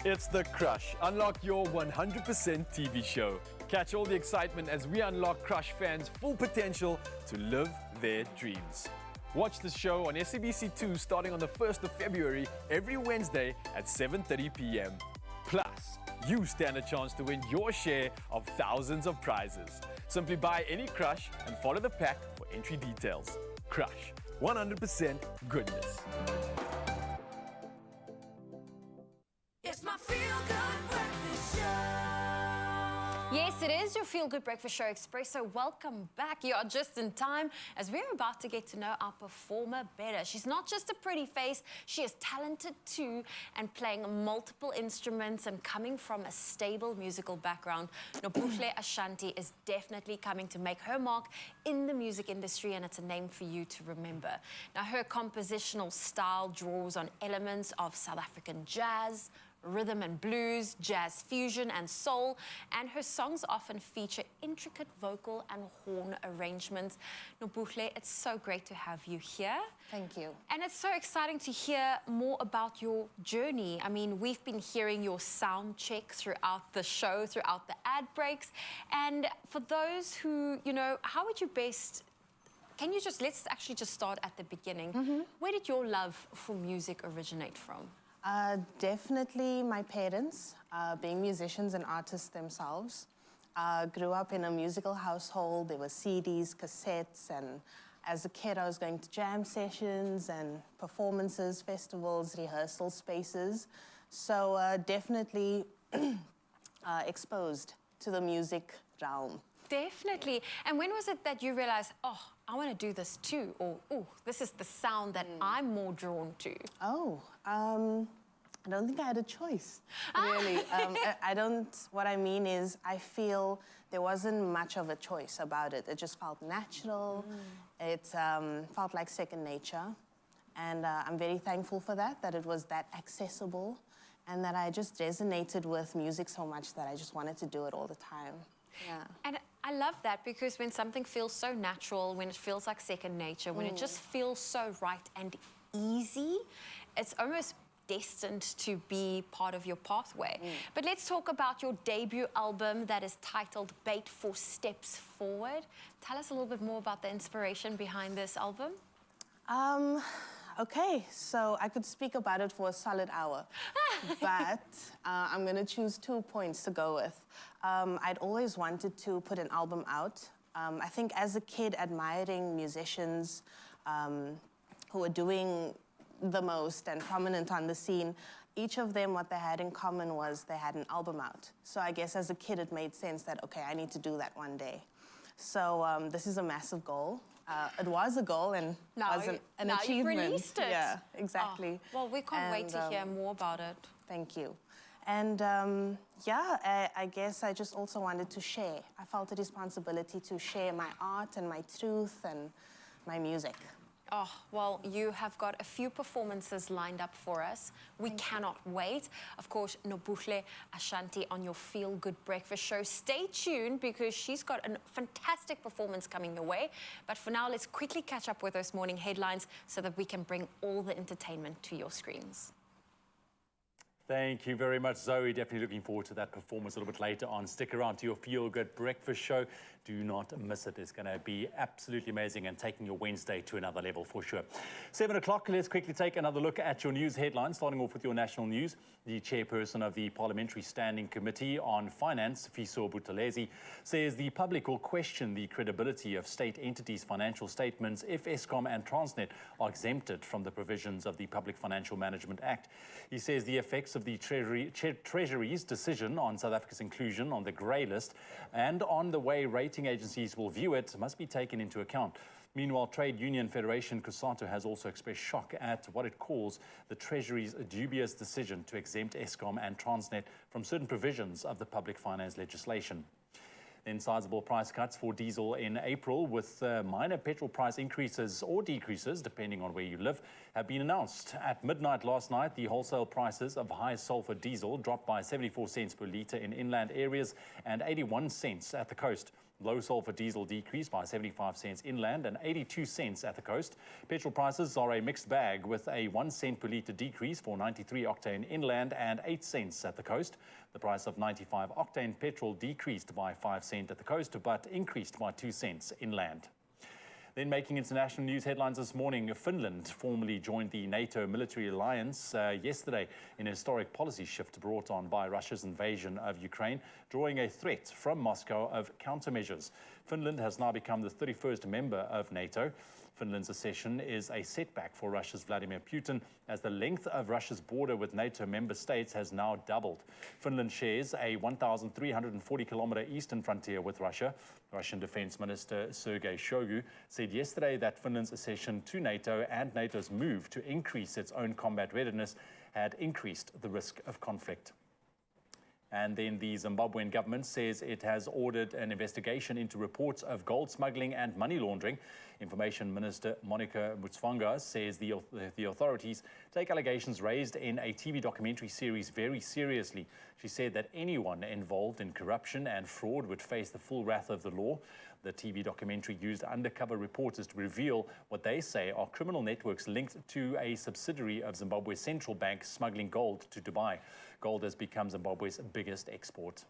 It's The Crush. Unlock your 100% TV show. Catch all the excitement as we unlock Crush fans' full potential to live their dreams. Watch the show on SABC2 starting on the 1st of February every Wednesday at 7:30 p.m. Plus, you stand a chance to win your share of thousands of prizes. Simply buy any Crush and follow the pack for entry details. Crush, 100% goodness. It's my feel-good breakfast show. Yes, it is your feel-good breakfast show, Expresso. Welcome back. You are just in time as we're about to get to know our performer better. She's not just a pretty face, she is talented too, and playing multiple instruments and coming from a stable musical background. Nobuhle Ashanti is definitely coming to make her mark in the music industry, and it's a name for you to remember. Now, her compositional style draws on elements of South African jazz, rhythm and blues, jazz fusion and soul, and her songs often feature intricate vocal and horn arrangements. Nobuhle, it's so great to have you here. Thank you. And it's so exciting to hear more about your journey. I mean, we've been hearing your sound check throughout the show, throughout the ad breaks. And for those who, how would you best... let's actually just start at the beginning. Where did your love for music originate from? Definitely my parents, being musicians and artists themselves. Grew up in a musical household. There were CDs, cassettes, and as a kid I was going to jam sessions and performances, festivals, rehearsal spaces. So definitely exposed to the music realm. Definitely. And when was it that you realized, oh, I want to do this too? Or, oh, this is the sound that I'm more drawn to? Oh, I don't think I had a choice, really. What I mean is I feel there wasn't much of a choice about it. It just felt natural. It felt like second nature. And I'm very thankful for that it was that accessible and that I just resonated with music so much that I just wanted to do it all the time. Yeah. And I love that because when something feels so natural, when it feels like second nature, when it just feels so right and easy, it's almost destined to be part of your pathway. But let's talk about your debut album that is titled Bait for Steps Forward. Tell us a little bit more about the inspiration behind this album. Okay, so I could speak about it for a solid hour, but I'm going to choose 2 points to go with. I'd always wanted to put an album out. I think as a kid, admiring musicians who were doing the most and prominent on the scene, each of them, what they had in common was they had an album out. So I guess as a kid, it made sense that, okay, I need to do that one day. So this is a massive goal. It was a goal and wasn't an achievement. Now you've released it. Yeah, exactly. Oh, well, we can't wait to hear more about it. Thank you. And I guess I just also wanted to share. I felt a responsibility to share my art and my truth and my music. Oh, well, you have got a few performances lined up for us. We cannot wait. Of course, Nobuhle Ashanti on your Feel Good Breakfast show. Stay tuned because she's got a fantastic performance coming your way. But for now, let's quickly catch up with those morning headlines so that we can bring all the entertainment to your screens. Thank you very much, Zoe. Definitely looking forward to that performance a little bit later on. Stick around to your Feel Good Breakfast show. Do not miss it. It's going to be absolutely amazing and taking your Wednesday to another level for sure. 7 o'clock, let's quickly take another look at your news headlines, starting off with your national news. The chairperson of the Parliamentary Standing Committee on Finance, Fiso Buthelezi, says the public will question the credibility of state entities' financial statements if Eskom and Transnet are exempted from the provisions of the Public Financial Management Act. He says the effects of the Treasury's decision on South Africa's inclusion on the grey list and on the way rating agencies will view it must be taken into account. Meanwhile, Trade Union Federation COSATU has also expressed shock at what it calls the Treasury's dubious decision to exempt Eskom and Transnet from certain provisions of the public finance legislation. Then sizable price cuts for diesel in April with minor petrol price increases or decreases, depending on where you live, have been announced. At midnight last night, the wholesale prices of high sulfur diesel dropped by 74 cents per litre in inland areas and 81 cents at the coast. Low sulfur diesel decreased by 75 cents inland and 82 cents at the coast. Petrol prices are a mixed bag, with a 1 cent per litre decrease for 93 octane inland and 8 cents at the coast. The price of 95 octane petrol decreased by 5 cents at the coast, but increased by 2 cents inland. Then making international news headlines this morning, Finland formally joined the NATO military alliance yesterday in a historic policy shift brought on by Russia's invasion of Ukraine, drawing a threat from Moscow of countermeasures. Finland has now become the 31st member of NATO. Finland's accession is a setback for Russia's Vladimir Putin, as the length of Russia's border with NATO member states has now doubled. Finland shares a 1,340-kilometer eastern frontier with Russia. Russian Defense Minister Sergei Shoigu said yesterday that Finland's accession to NATO and NATO's move to increase its own combat readiness had increased the risk of conflict. And then the Zimbabwean government says it has ordered an investigation into reports of gold smuggling and money laundering. Information Minister Monica Mutsvanga says the authorities take allegations raised in a TV documentary series very seriously. She said that anyone involved in corruption and fraud would face the full wrath of the law. The TV documentary used undercover reporters to reveal what they say are criminal networks linked to a subsidiary of Zimbabwe's central bank smuggling gold to Dubai. Gold has become Zimbabwe's biggest export.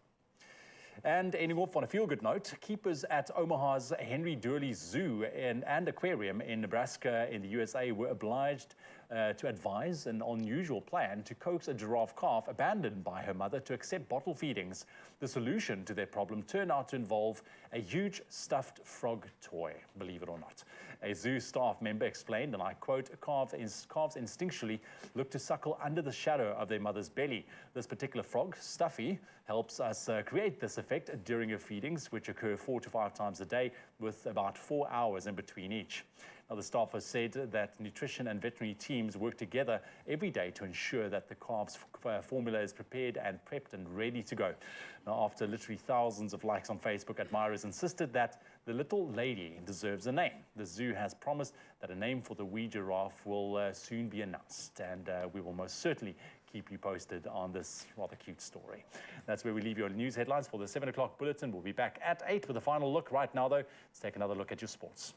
And ending off on a feel-good note, keepers at Omaha's Henry Durley Zoo and Aquarium in Nebraska in the USA were obliged to advise an unusual plan to coax a giraffe calf abandoned by her mother to accept bottle feedings. The solution to their problem turned out to involve a huge stuffed frog toy, believe it or not. A zoo staff member explained, and I quote, calves instinctually look to suckle under the shadow of their mother's belly. This particular frog, Stuffy, helps us create this effect during her feedings, which occur 4 to 5 times a day, with about 4 hours in between each. Now, the staff has said that nutrition and veterinary teams work together every day to ensure that the calf's formula is prepared and prepped and ready to go. Now, after literally thousands of likes on Facebook, admirers insisted that the little lady deserves a name. The zoo has promised that a name for the wee giraffe will soon be announced, and we will most certainly keep you posted on this rather cute story. That's where we leave your news headlines for the 7 o'clock bulletin. We'll be back at 8 with a final look. Right now, though, let's take another look at your sports.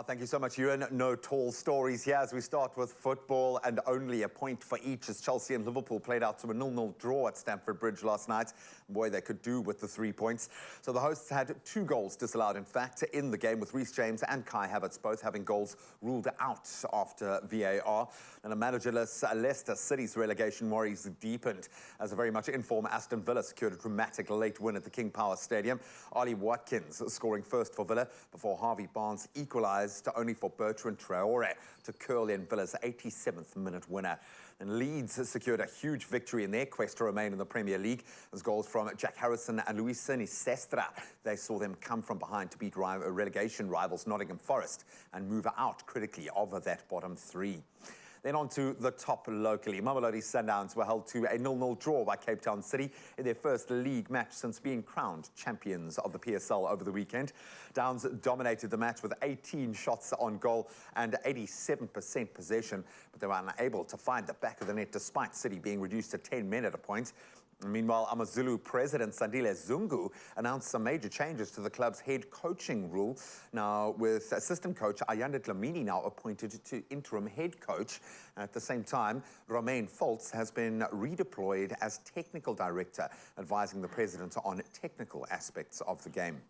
Thank you so much, Ewan. No tall stories here as we start with football, and only a point for each as Chelsea and Liverpool played out to a 0-0 draw at Stamford Bridge last night. Boy, they could do with the 3 points. So the hosts had 2 goals disallowed, in fact, in the game, with Reece James and Kai Havertz both having goals ruled out after VAR. And a managerless Leicester City's relegation worries deepened as a very much in-form Aston Villa secured a dramatic late win at the King Power Stadium. Ollie Watkins scoring first for Villa before Harvey Barnes equalised, only for Bertrand Traore to curl in Villa's 87th minute winner. And Leeds secured a huge victory in their quest to remain in the Premier League as goals from Jack Harrison and Luis Sestra. They saw them come from behind to beat relegation rivals Nottingham Forest and move out critically of that bottom 3. Then on to the top locally. Mamelodi Sundowns were held to a 0-0 draw by Cape Town City in their first league match since being crowned champions of the PSL over the weekend. Downs dominated the match with 18 shots on goal and 87% possession, but they were unable to find the back of the net despite City being reduced to 10 men at a point. Meanwhile, AmaZulu president Sandile Zungu announced some major changes to the club's head coaching rule. Now, with assistant coach Ayanda Dlamini now appointed to interim head coach. At the same time, Romain Foltz has been redeployed as technical director, advising the president on technical aspects of the game.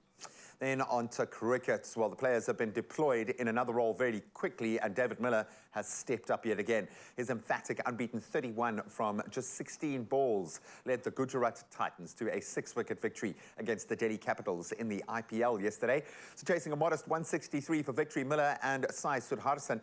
Then on to cricket. Well, the players have been deployed in another role very quickly, and David Miller has stepped up yet again. His emphatic unbeaten 31 from just 16 balls led the Gujarat Titans to a 6-wicket victory against the Delhi Capitals in the IPL yesterday. So chasing a modest 163 for victory, Miller and Sai Sudharsan,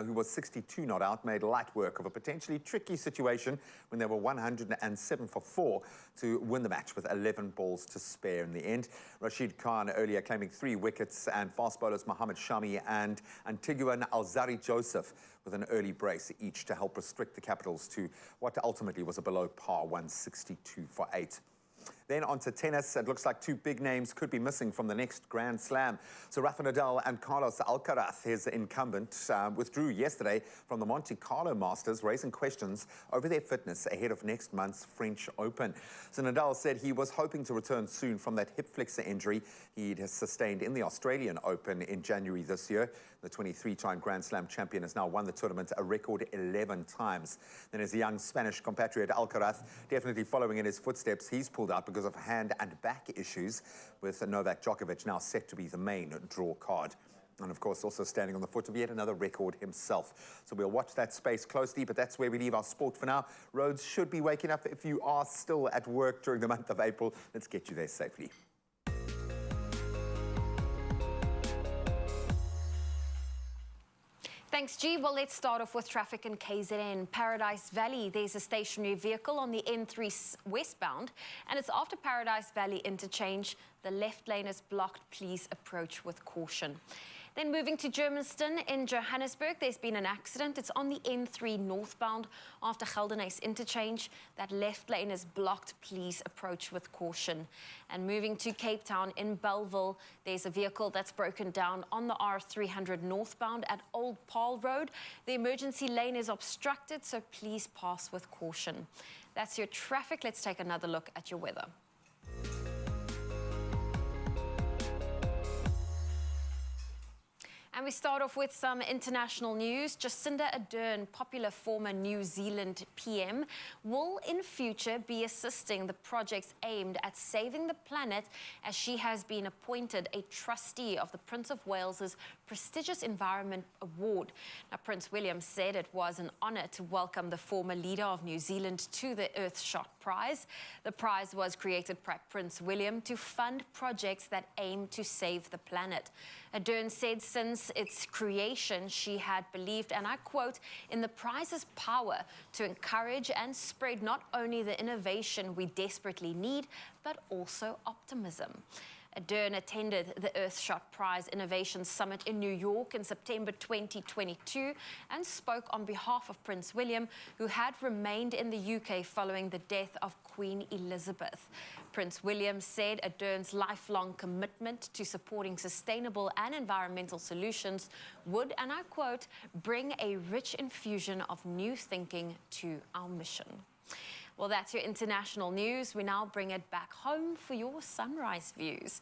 who was 62 not out, made light work of a potentially tricky situation when they were 107 for 4 to win the match with 11 balls to spare in the end. Rashid Khan earlier claiming 3 wickets, and fast bowlers Mohammad Shami and Antiguan Alzari Joseph with an early brace each to help restrict the Capitals to what ultimately was a below par 162 for 8. Then on to tennis. It looks like two big names could be missing from the next Grand Slam. So Rafa Nadal and Carlos Alcaraz, his incumbent, withdrew yesterday from the Monte Carlo Masters, raising questions over their fitness ahead of next month's French Open. So Nadal said he was hoping to return soon from that hip flexor injury he'd sustained in the Australian Open in January this year. The 23-time Grand Slam champion has now won the tournament a record 11 times. Then his young Spanish compatriot Alcaraz, definitely following in his footsteps, he's pulled out because of hand and back issues, with Novak Djokovic now set to be the main draw card. And of course, also standing on the foot of yet another record himself. So we'll watch that space closely, but that's where we leave our sport for now. Roads should be waking up if you are still at work during the month of April. Let's get you there safely. Thanks, G. Well, let's start off with traffic in KZN. Paradise Valley, there's a stationary vehicle on the N3 westbound, and it's after Paradise Valley interchange. The left lane is blocked. Please approach with caution. Then moving to Germiston in Johannesburg, there's been an accident. It's on the N3 northbound after Geldenhuys interchange. That left lane is blocked. Please approach with caution. And moving to Cape Town in Bellville, there's a vehicle that's broken down on the R300 northbound at Old Paarl Road. The emergency lane is obstructed, so please pass with caution. That's your traffic. Let's take another look at your weather. And we start off with some international news. Jacinda Ardern, popular former New Zealand PM, will in future be assisting the projects aimed at saving the planet, as she has been appointed a trustee of the Prince of Wales's prestigious Environment Award. Now, Prince William said it was an honour to welcome the former leader of New Zealand to the Earthshot Prize. The prize was created by Prince William to fund projects that aim to save the planet. Ardern said since its creation, she had believed, and I quote, in the prize's power to encourage and spread not only the innovation we desperately need, but also optimism. Ardern attended the Earthshot Prize Innovation Summit in New York in September 2022 and spoke on behalf of Prince William, who had remained in the UK following the death of Queen Elizabeth. Prince William said Ardern's lifelong commitment to supporting sustainable and environmental solutions would, and I quote, bring a rich infusion of new thinking to our mission. Well, that's your international news. We now bring it back home for your sunrise views.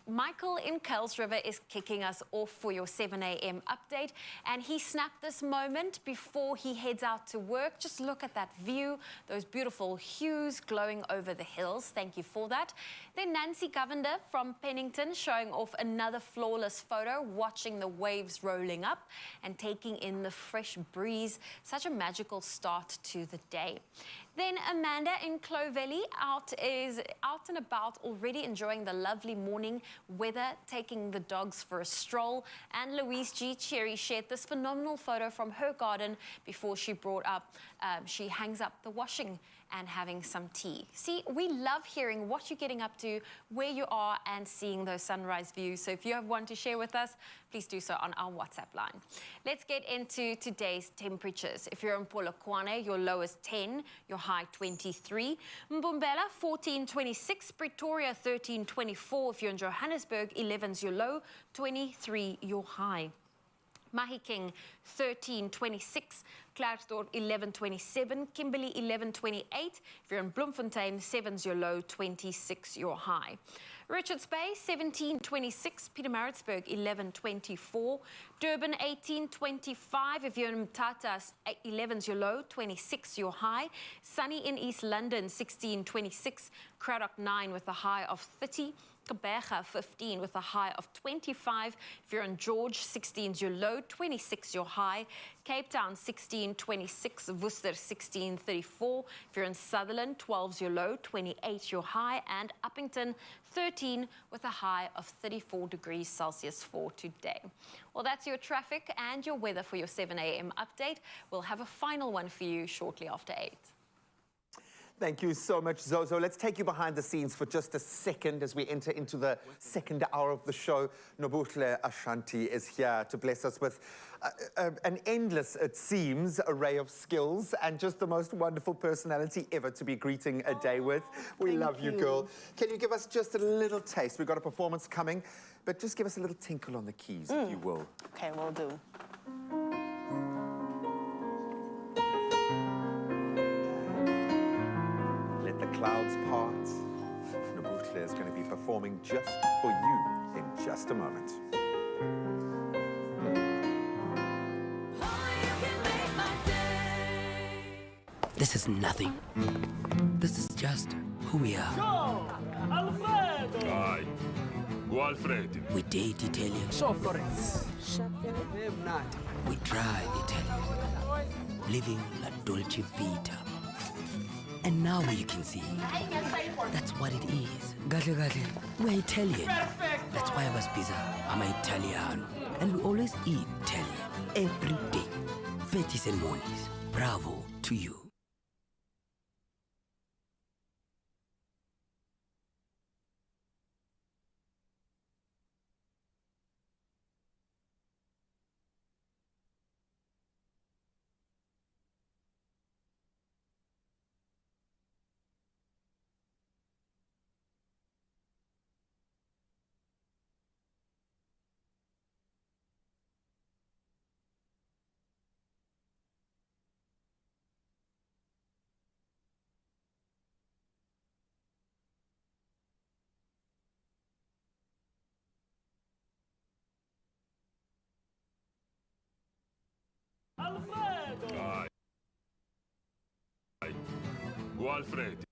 Michael in Kuils River is kicking us off for your 7 a.m. update, and he snapped this moment before he heads out to work. Just look at that view, those beautiful hues glowing over the hills. Thank you for that. Then Nancy Govender from Pennington showing off another flawless photo, watching the waves rolling up and taking in the fresh breeze. Such a magical start to the day. Then Amanda in Clovelly is out and about, already enjoying the lovely morning weather, taking the dogs for a stroll. And Louise G. Cherry shared this phenomenal photo from her garden before she she hangs up the washing and having some tea. See, we love hearing what you're getting up to, where you are, and seeing those sunrise views. So if you have one to share with us, please do so on our WhatsApp line. Let's get into today's temperatures. If you're in Polokwane, your low is 10, your high 23. Mbombela, 14.26. Pretoria, 13.24. If you're in Johannesburg, 11's your low, 23 your high. Mahikeng, 13.26. Klerksdorp, 11.27. Kimberley, 11.28. If you're in Bloemfontein, 7's your low, 26 your high. Richards Bay, 17.26. Pietermaritzburg, 11.24. Durban, 18.25. If you're in Mthatha, 11's your low, 26 your high. Sunny in East London, 16.26. Cradock, 9 with a high of 30. Gqeberha, 15 with a high of 25. If you're in George, 16's your low, 26 your high. Cape Town, 16.26. Worcester, 16.34. If you're in Sutherland, 12's your low, 28 your high. And Uppington, 13 with a high of 34 degrees Celsius for today. Well, that's your traffic and your weather for your 7 a.m. update. We'll have a final one for you shortly after 8. Thank you so much, Zozo. Let's take you behind the scenes for just a second as we enter into the second hour of the show. Nobuhle Ashanti is here to bless us with an endless, it seems, array of skills and just the most wonderful personality ever to be greeting a day with. We love you, girl. Can you give us just a little taste? We've got a performance coming, but just give us a little tinkle on the keys, if you will. Okay, will do. Let the clouds part. Nobuhle is going to be performing just for you in just a moment. This is nothing. This is just who we are. Dai, o Alfredo. We date Italian. So, Florence. We drive Italian. Living la dolce vita. And now you can see. That's what it is. Gatle, gatle. We're Italian. Perfect. That's why I was pizza. I'm Italiano. And we always eat Italian. Every day. Fetis and mornings. Bravo to you. Dai. O Alfredo.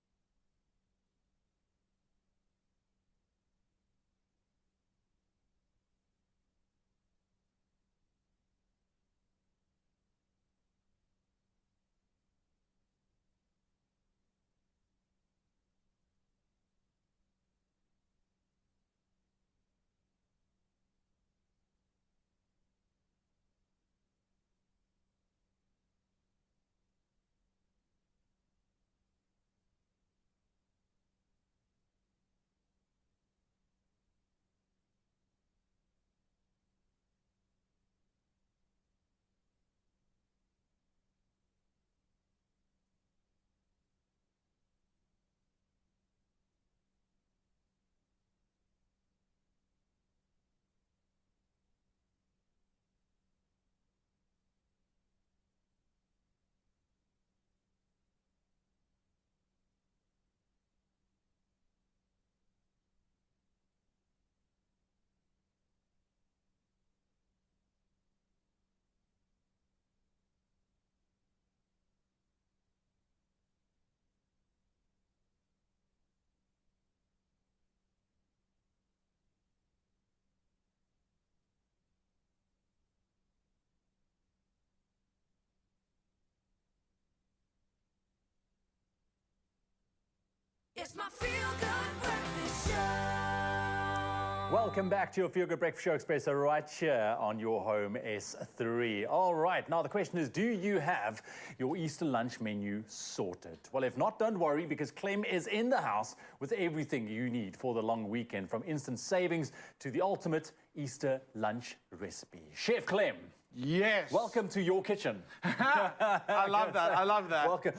It's my feel-good breakfast show. Welcome back to your Feel Good Breakfast Show Expresso right here on your home S3. All right, now the question is, do you have your Easter lunch menu sorted? Well, if not, don't worry, because Clem is in the house with everything you need for the long weekend, from instant savings to the ultimate Easter lunch recipe. Chef Clem. Yes. Welcome to your kitchen. I love that. I love that. Welcome.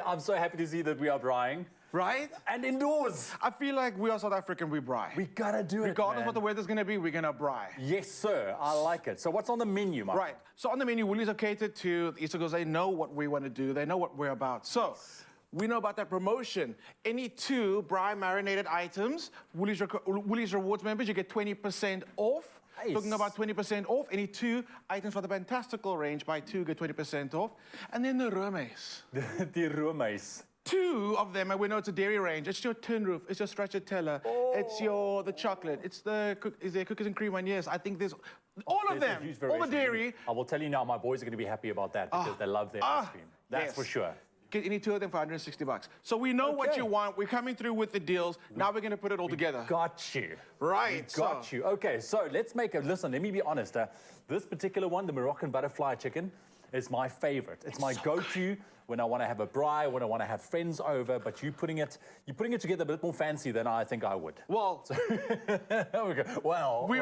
I'm so happy to see that we are braaiing. Right? And indoors. I feel like we are South African, we braai. We gotta do it, Regardless man. what the weather's gonna be, we're gonna braai. Yes, sir. I like it. So what's on the menu, Mike? Right. So on the menu, Woolies are catered to the Easter girls. They know what we want to do. They know what we're about. So we know about that promotion. Any 2 braai marinated items, Woolies Rewards members, you get 20% off. Nice. Talking about 20% off. Any 2 items for the fantastical range, buy 2, get 20% off. And then the roommates. The roommates. 2 of them, and we know it's a dairy range. It's your tin roof, it's your stracciatella, it's the chocolate, it's is there cookies and cream one? Yes, I think there's all of them, all the dairy. I will tell you now, my boys are going to be happy about that because they love their ice cream. That's yes. for sure. Get any 2 of them for $160. So we know what you want. We're coming through with the deals. Now we're going to put it all together. Got you. Right. Got you. Okay, so let's make a listen. Let me be honest. This particular one, the Moroccan butterfly chicken, is my favorite. It's my go-to when I want to have a braai, when I want to have friends over, but you're putting it together a bit more fancy than I think I would. Well, we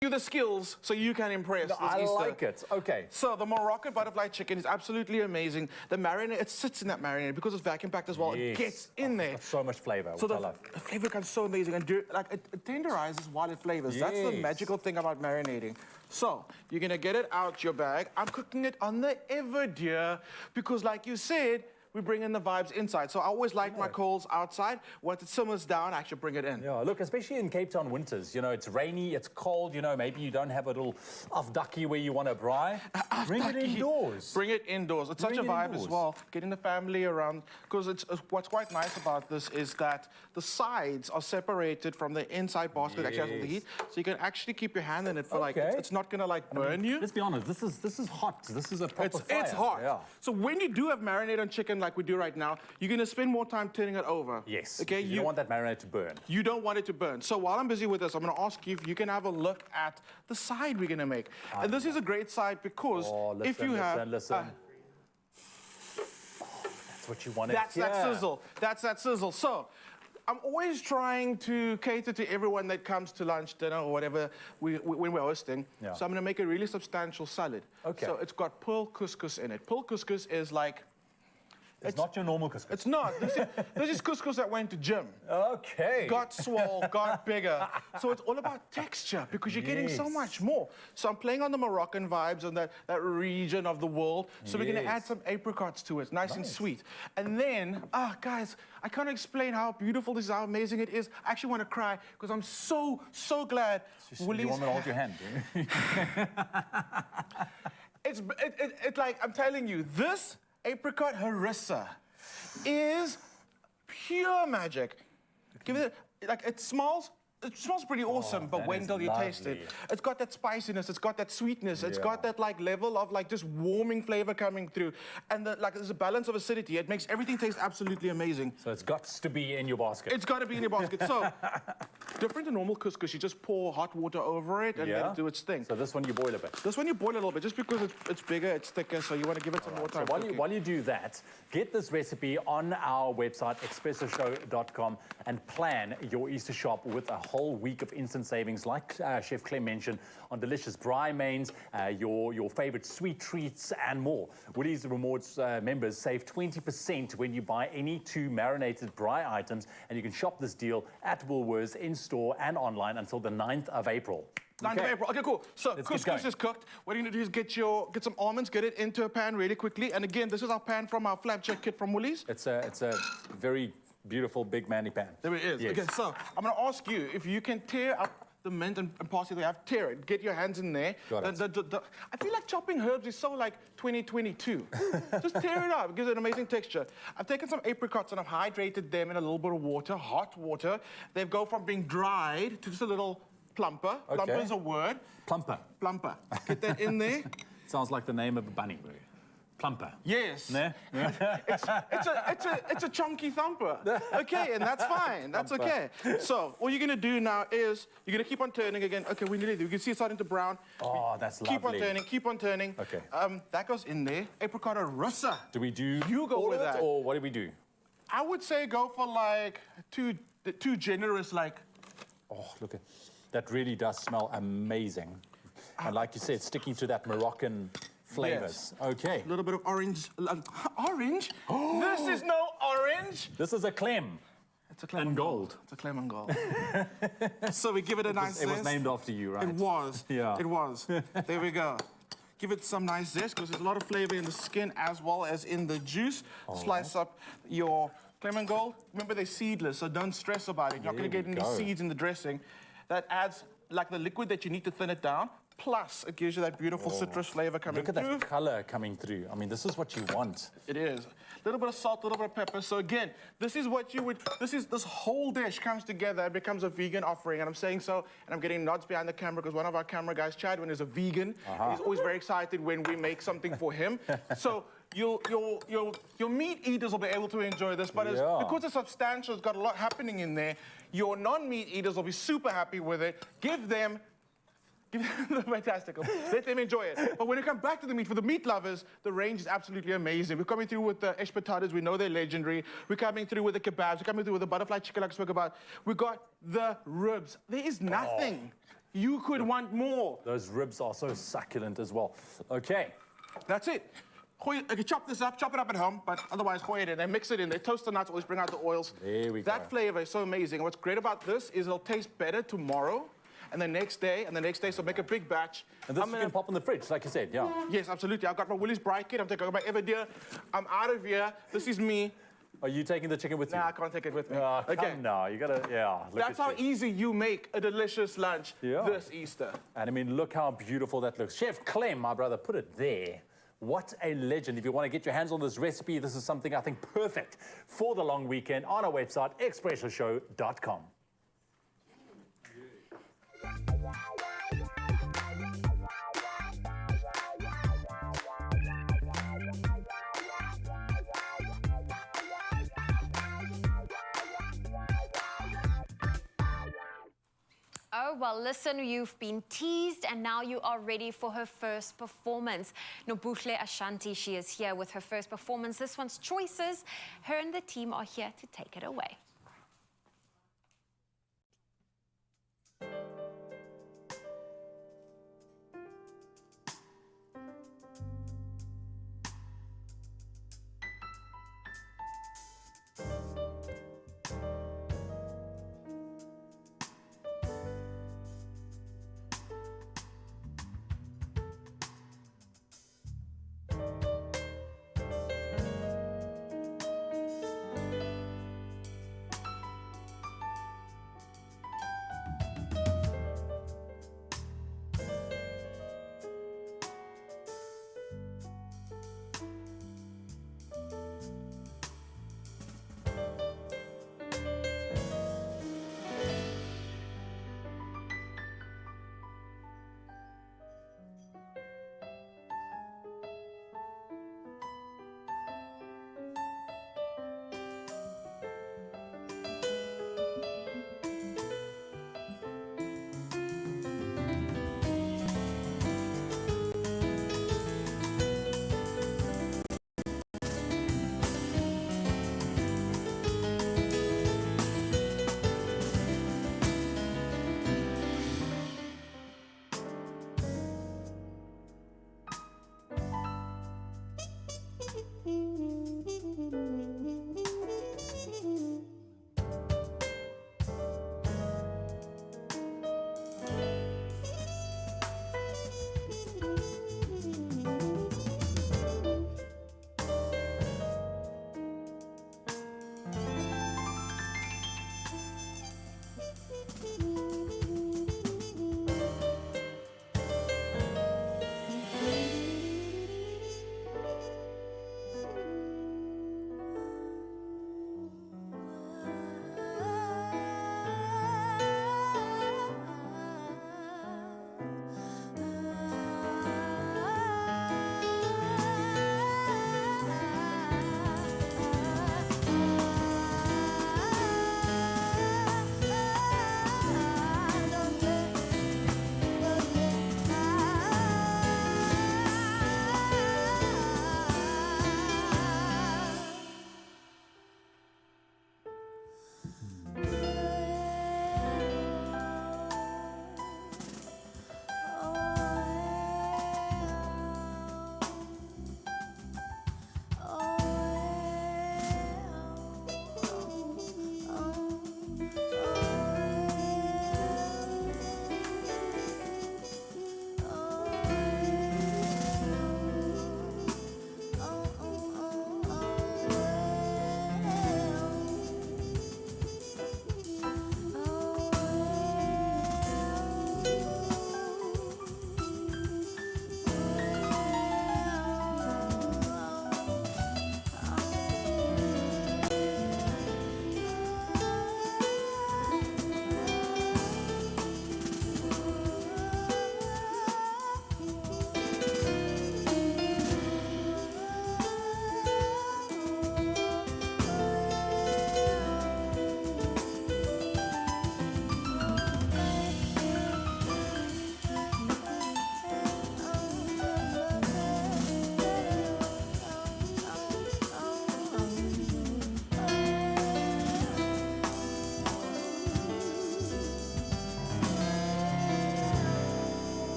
give you the skills so you can impress. I like it. Okay. So the Moroccan butterfly chicken is absolutely amazing. The marinade, it sits in that marinade because it's vacuum packed as well. Yes. It gets in there. Got so much flavor, So which I love. the flavor becomes so amazing, and it tenderizes while it flavors. That's the Yes. magical thing about marinating. So you're gonna get it out your bag. I'm cooking it on the Everdeer because, like you said, we bring in the vibes inside. So I always like my coals outside. Once it simmers down, I actually bring it in. Yeah, look, especially in Cape Town winters, you know, it's rainy, it's cold, you know, maybe you don't have a little afdakkie where you want to braai. Bring it indoors. Bring it indoors. It's such a Bring it vibe as indoors. well. Getting the family around, because what's quite nice about this is that the sides are separated from the inside basket that actually has all the heat, so you can actually keep your hand in it for like Okay. it's not gonna like burn you. Let's be honest, this is hot. This is a proper fire. It's hot. Yeah. So when you do have marinade on chicken like we do right now, you're gonna spend more time turning it over. Yes. Okay. You don't want that marinade to burn. You don't want it to burn. So while I'm busy with this, I'm going to ask you if you can have a look at the side we're going to make. And this is a great side because if you have... Listen. That's what you want to That's that sizzle. That's that sizzle. So I'm always trying to cater to everyone that comes to lunch, dinner, or whatever when we're hosting. Yeah. So I'm going to make a really substantial salad. Okay. So it's got pearl couscous in it. Pearl couscous is like... It's not your normal couscous. It's not. This is couscous that went to gym. Okay. Got swole, got bigger. So it's all about texture because you're getting so Yes. much more. So I'm playing on the Moroccan vibes and that region of the world. So we're going to add some apricots to it, nice and sweet. And then, guys, I can't explain how beautiful this is, how amazing it is. I actually want to cry because I'm so glad Willie's... You want me to hold your hand? It's like, I'm telling you, this apricot harissa is pure magic. Give it, like, it smells pretty awesome, but that wait is until you taste it. lovely. It's got that spiciness, it's got that sweetness, it's got that like level of like just warming flavor coming through. And there's a balance of acidity. It makes everything taste absolutely amazing. So it's got to be in your basket. It's got to be in your basket. So, different to normal couscous, you just pour hot water over it and let it do its thing. So this one you boil a bit. This one you boil a little bit, just because it's bigger, it's thicker, so you want to give it some more So time. while you do that, get this recipe on our website, expressoshow.com, and plan your Easter shop with a whole week of instant savings, like Chef Clem mentioned, on delicious braai mains, your favorite sweet treats, and more. Woolies Rewards members save 20% when you buy any 2 marinated braai items, and you can shop this deal at Woolworths in-store and online until the 9th of April. 9th of April. Okay, cool. So Let's get couscous going. is cooked. What you're gonna do is get some almonds, get it into a pan really quickly. And again, this is our pan from our flapjack kit from Woolies. It's a very beautiful big manly pan. There it is. Yes. Okay, so I'm gonna ask you if you can tear up the mint and parsley that you have, tear it. Get your hands in there. Got it. I feel like chopping herbs is so like 2022. Just tear it up. It gives it an amazing texture. I've taken some apricots and I've hydrated them in a little bit of water, hot water. They go from being dried to just a little plumper. Okay. Plumper is a word. Plumper. Plumper. Get that in there. Sounds like the name of a bunny. Plumper. Yes. Ne? It's a chunky thumper. Okay, and that's fine. That's okay. So all you're gonna do now is you're gonna keep on turning again. Okay, we nearly do. You can see it's starting to brown. Oh, that's Keep on lovely. turning. Keep on turning. Okay. That goes in there. Apricot harissa. Do we do You go all with of it, that. or what do we do? I would say go for like too generous. Like Oh, look at that! Really does smell amazing, and like you said, sticking to that Moroccan flavors. Okay. a little bit of orange. Orange? This is no orange. This is a Clem. It's a Clem And gold. It's a Clem and gold. So we give it a nice It was zest. named after you, right? It was. Yeah. It was. There we go. Give it some nice zest because there's a lot of flavor in the skin as well as in the juice. Slice up your Clem and gold. Remember, they're seedless, so don't stress about it. You're not going to There get we any go. seeds in the dressing. That adds like the liquid that you need to thin it down. Plus, it gives you that beautiful citrus flavor coming Look at through. that color coming through. I mean, this is what you want. It is. A little bit of salt, a little bit of pepper. So again, this is what you would, this whole dish comes together and becomes a vegan offering. And I'm saying so, and I'm getting nods behind the camera because one of our camera guys, Chadwin, is a vegan. And he's always very excited when we make something for him. So your meat eaters will be able to enjoy this, but because it's substantial, it's got a lot happening in there, your non-meat eaters will be super happy with it. Give them Fantastic. Let them enjoy it. But when it comes back to the meat, for the meat lovers, the range is absolutely amazing. We're coming through with the espetadas. We know they're legendary. We're coming through with the kebabs. We're coming through with the butterfly chicken like I spoke about. We got the ribs. There is nothing you could want more. Those ribs are so succulent as well. Okay. That's it. Okay, chop this up, chop it up at home, but otherwise hoy it in. They mix it in. They toast the nuts, always bring out the oils. There we go. That flavor is so amazing. And what's great about this is it'll taste better tomorrow, and the next day, and the next day, so make a big batch. And this you can pop in the fridge, like you said, yeah. Yes, absolutely. I've got my Woolies Bright kit. I'm taking my Everdeer. I'm out of here. This is me. Are you taking the chicken with you? Nah, I can't take it with me. Okay. No, you gotta, yeah. That's how easy you make a delicious lunch this Easter. And I mean, look how beautiful that looks. Chef Clem, my brother, put it there. What a legend. If you want to get your hands on this recipe, this is something I think perfect for the long weekend on our website, expressoshow.com. Oh, well, listen, you've been teased and now you are ready for her first performance. Nobuhle Ashanti, she is here with her first performance. This one's Choices. Her and the team are here to take it away.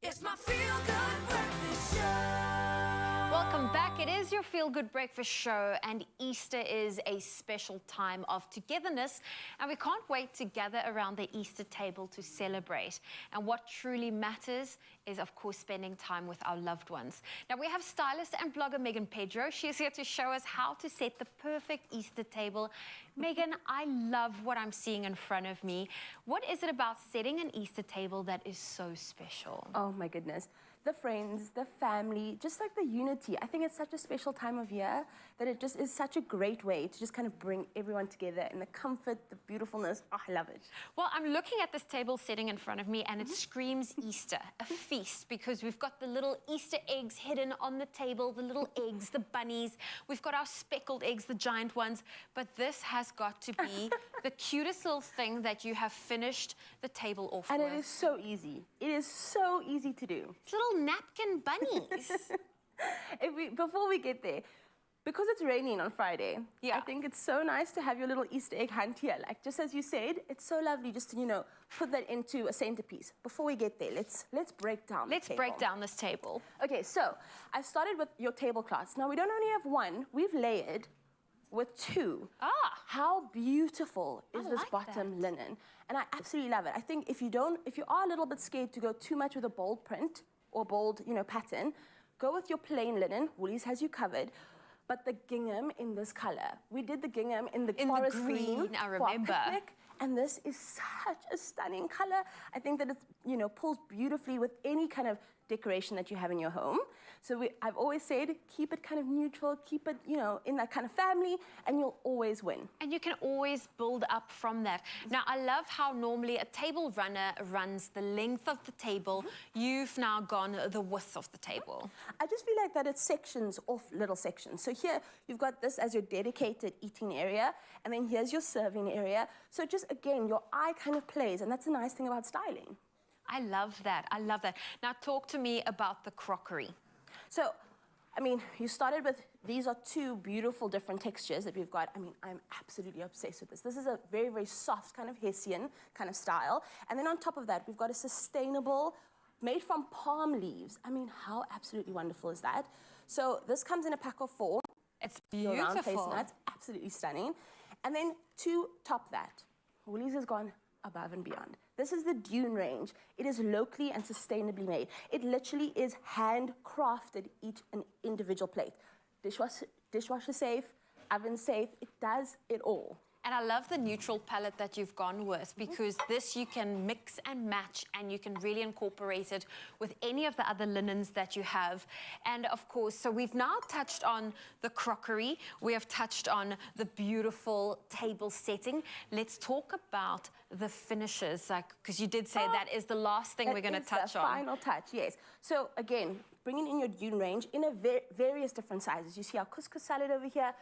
It's my feel-good breakfast show. Welcome back. It is your Feel Good Breakfast Show, and Easter is a special time of togetherness, and we can't wait to gather around the Easter table to celebrate. And what truly matters is, of course, spending time with our loved ones. Now, we have stylist and blogger Megan Pedro. She is here to show us how to set the perfect Easter table. Megan, I love what I'm seeing in front of me. What is it about setting an Easter table that is so special? Oh my goodness. The friends, the family, just like the unity. I think it's such a special time of year that it just is such a great way to just kind of bring everyone together in the comfort, the beautifulness. Oh, I love it. Well, I'm looking at this table sitting in front of me, and it screams Easter, a feast, because we've got the little Easter eggs hidden on the table, the little eggs, the bunnies. We've got our speckled eggs, the giant ones. But this has got to be the cutest little thing that you have finished the table off And with. it is so easy. It is so easy to do. It's little napkin bunnies. Before we get there, because it's raining on Friday, Yeah. I think it's so nice to have your little Easter egg hunt here. Like, just as you said, it's so lovely just to, you know, put that into a centerpiece. Before we get there, let's break down Let's the break table. down this table. Okay, so I started with your tablecloths. Now, we don't only have one, we've layered with two. Ah. How beautiful is I this like bottom linen? And I absolutely love it. I think if you are a little bit scared to go too much with a bold print or bold, you know, pattern, go with your plain linen. Woolies has you covered. But the gingham in this color, we did the gingham in the forest green I for our remember. picnic, and this is such a stunning color. I think that it, you know, pulls beautifully with any kind of decoration that you have in your home. So I've always said, keep it kind of neutral, keep it, you know, in that kind of family, and you'll always win. And you can always build up from that. Now, I love how normally a table runner runs the length of the table. You've now gone the width of the table. I just feel like that it's sections off little sections. So here, you've got this as your dedicated eating area, and then here's your serving area. So just, again, your eye kind of plays, and that's the nice thing about styling. I love that. I love that. Now, talk to me about the crockery. So, I mean, you started with, these are two beautiful different textures that we've got. I mean, I'm absolutely obsessed with this. This is a very, very soft kind of Hessian kind of style. And then on top of that, we've got a sustainable, made from palm leaves. I mean, how absolutely wonderful is that? So this comes in a pack of 4. It's Your round beautiful. placenuts, absolutely stunning. And then to top that, Woolies has gone above and beyond. This is the Dune range. It is locally and sustainably made. It literally is handcrafted, each an individual plate. Dishwasher safe, oven safe, it does it all. And I love the neutral palette that you've gone with, because this you can mix and match, and you can really incorporate it with any of the other linens that you have. And of course, so we've now touched on the crockery. We have touched on the beautiful table setting. Let's talk about the finishes, like, because you did say that is the last thing we're going to touch the on. final touch, yes. So again, bringing in your Dune range in a various different sizes. You see our couscous salad over here.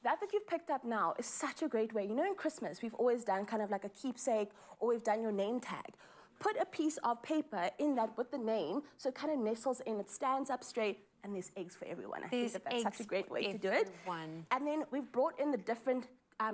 That you've picked up now is such a great way. You know, in Christmas, we've always done kind of like a keepsake, or we've done your name tag. Put a piece of paper in that with the name, so it kind of nestles in, it stands up straight, and there's eggs for everyone. I think that's such a great way to do it. Everyone. And then we've brought in the different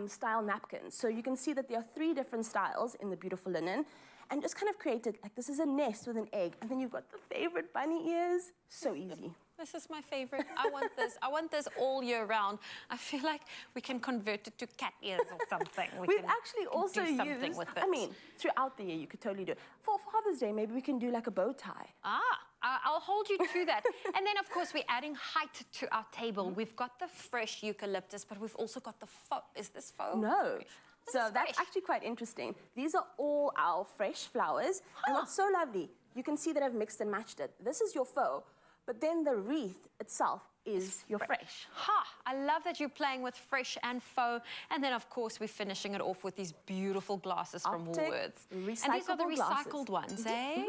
style napkins. So you can see that there are 3 different styles in the beautiful linen, and just kind of created, like, this is a nest with an egg, and then you've got the favorite bunny ears. So easy. This is my favorite. I want this. I want this all year round. I feel like we can convert it to cat ears or something. We've actually also do something used, with it. I mean, throughout the year, you could totally do it. For Father's Day, maybe we can do like a bow tie. I'll hold you to that. And then, of course, we're adding height to our table. We've got the fresh eucalyptus, but we've also got the faux. Is this faux? No. This So is that's fresh. actually quite interesting. These are all our fresh flowers. And what's so lovely, you can see that I've mixed and matched it. This is your faux, but then the wreath itself is your fresh. I love that you're playing with fresh and faux. And then, of course, we're finishing it off with these beautiful glasses from Optic, Woolworths. And these are the recyclable glasses. recycled ones, eh?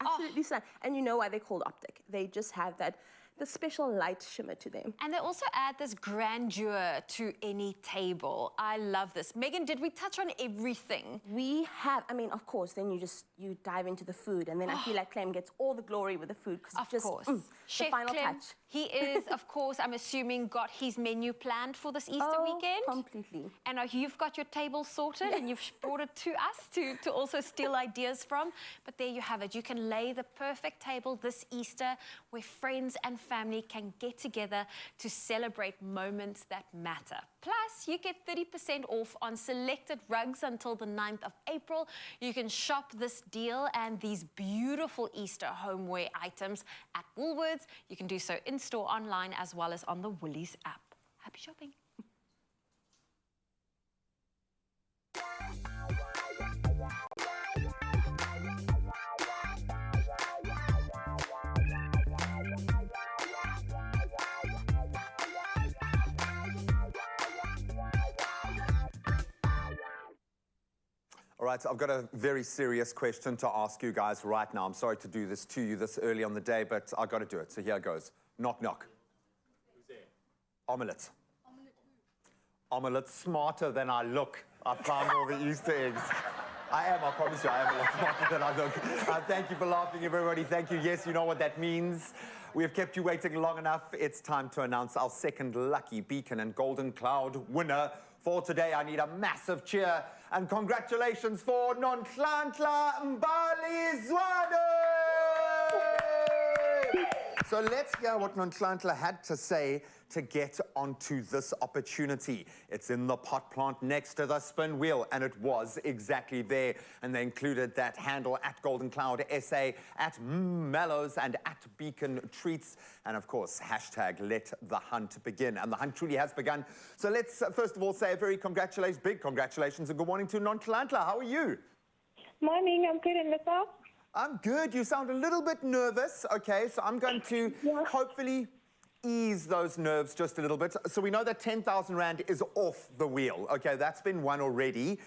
Absolutely stunning. And you know why they're called optic. They just have that the special light shimmer to them. And they also add this grandeur to any table. I love this. Megan, did we touch on everything? We have, I mean, of course, then you dive into the food, and then I feel like Clem gets all the glory with the food because Of it's just course. the Chef final Clem, touch. he is, of course, I'm assuming, got his menu planned for this Easter weekend. Completely. And you've got your table sorted and you've brought it to us to also steal ideas from. But there you have it. You can lay the perfect table this Easter where friends and family can get together to celebrate moments that matter. Plus, you get 30% off on selected rugs until the 9th of April. You can shop this deal and these beautiful Easter homeware items at Woolworths. You can do so in-store, online, as well as on the Woolies app. Happy shopping. All right, I've got a very serious question to ask you guys right now. I'm sorry to do this to you this early on the day, but I've got to do it. So here goes. Knock, knock. Who's there? Omelette. Omelette who? Omelette smarter than I look. I found all the Easter eggs. I promise you, I am a lot smarter than I look. Thank you for laughing, everybody. Thank you. Yes, you know what that means. We have kept you waiting long enough. It's time to announce our second lucky Beacon and Golden Cloud winner. For today, I need a massive cheer and congratulations for Nonhlanhla Mbalizwane! So let's hear what Nonhlanhla had to say to get onto this opportunity. It's in the pot plant next to the spin wheel, and it was exactly there. And they included that handle at Golden Cloud SA, at Mellows, and at Beacon Treats. And of course, hashtag let the hunt begin. And the hunt truly has begun. So let's first of all say a very big congratulations and good morning to Nonhlanhla. How are you? Morning, I'm good, and yourself? I'm good. You sound a little bit nervous. Okay, so I'm going to hopefully ease those nerves just a little bit. So we know that 10,000 Rand is off the wheel. Okay, that's been won already.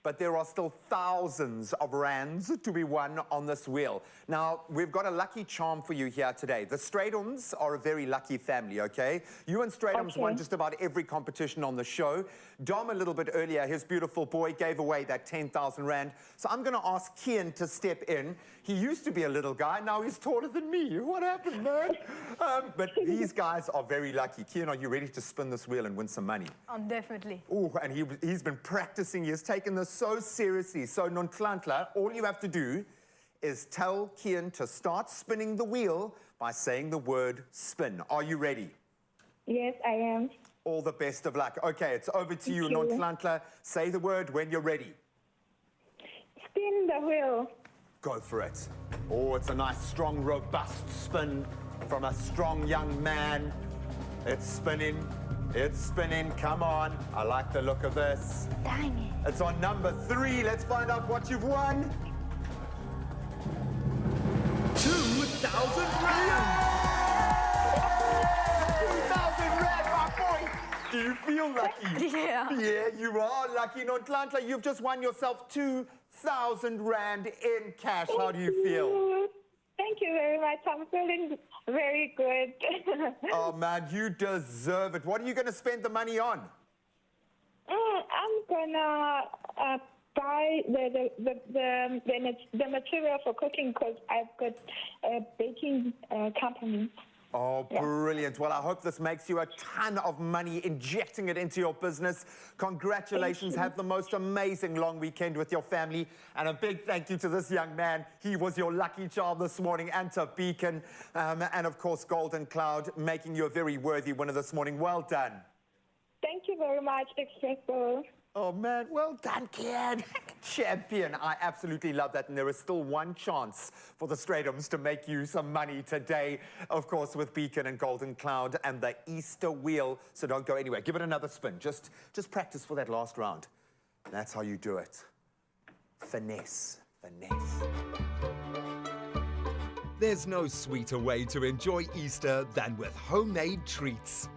But there are still thousands of rands to be won on this wheel. Now, we've got a lucky charm for you here today. The Stradums are a very lucky family, okay? You and Stradums won just about every competition on the show. Dom, a little bit earlier, his beautiful boy, gave away that 10,000 Rand. So I'm going to ask Kian to step in. He used to be a little guy, now he's taller than me. What happened, man? But these guys are very lucky. Kian, are you ready to spin this wheel and win some money? Definitely. Oh, and he's been practicing. He has taken this so seriously. So, Nonhlanhla, all you have to do is tell Kian to start spinning the wheel by saying the word spin. Are you ready? Yes, I am. All the best of luck. Okay, it's over to you, Thank you. Nonhlanhla. Say the word when you're ready. Spin the wheel. Go for it. Oh, it's a nice, strong, robust spin from a strong young man. It's spinning. It's spinning. Come on. I like the look of this. Dang it. It's on number 3. Let's find out what you've won. 2,000 Rand! 2,000 Rand, my boy! Do you feel lucky? Yeah. Yeah, you are lucky, Nonhlanhla. You've just won yourself 2,000 Rand in cash. How do you feel? Thank you very much. I'm feeling very good. Oh, man, you deserve it. What are you going to spend the money on? I'm gonna buy the material for cooking because I've got a baking company. Oh, brilliant. Well, I hope this makes you a ton of money, injecting it into your business. Congratulations. Have the most amazing long weekend with your family. And a big thank you to this young man. He was your lucky charm this morning, and to Beacon. And, of course, Golden Cloud, making you a very worthy winner this morning. Well done. Thank you very much, Expresso. Oh, man, well done, kid. Champion. I absolutely love that. And there is still one chance for the Stradums to make you some money today, of course, with Beacon and Golden Cloud and the Easter wheel. So don't go anywhere. Give it another spin. Just practice for that last round. That's how you do it. Finesse. Finesse. There's no sweeter way to enjoy Easter than with homemade treats.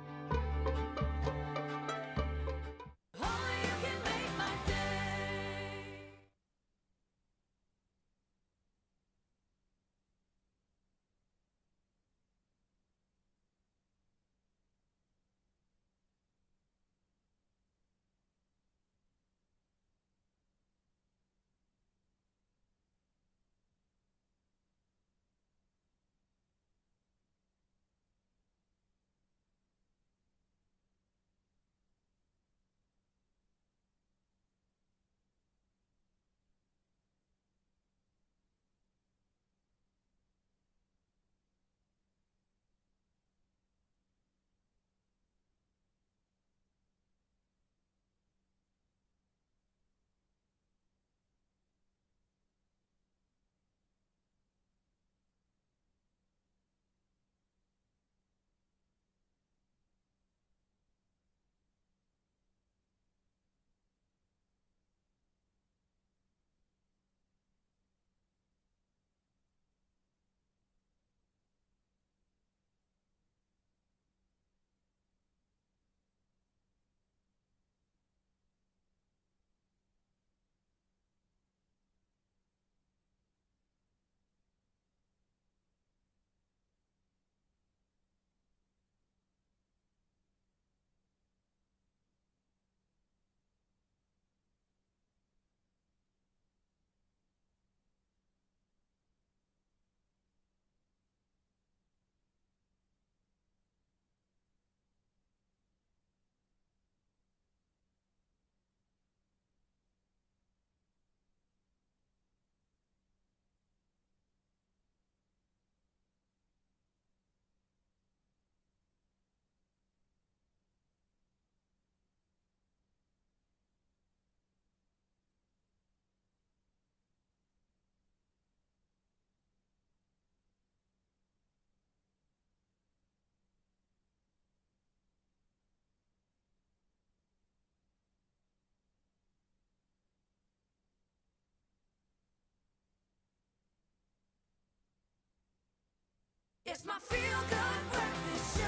It's my feel-good breakfast show.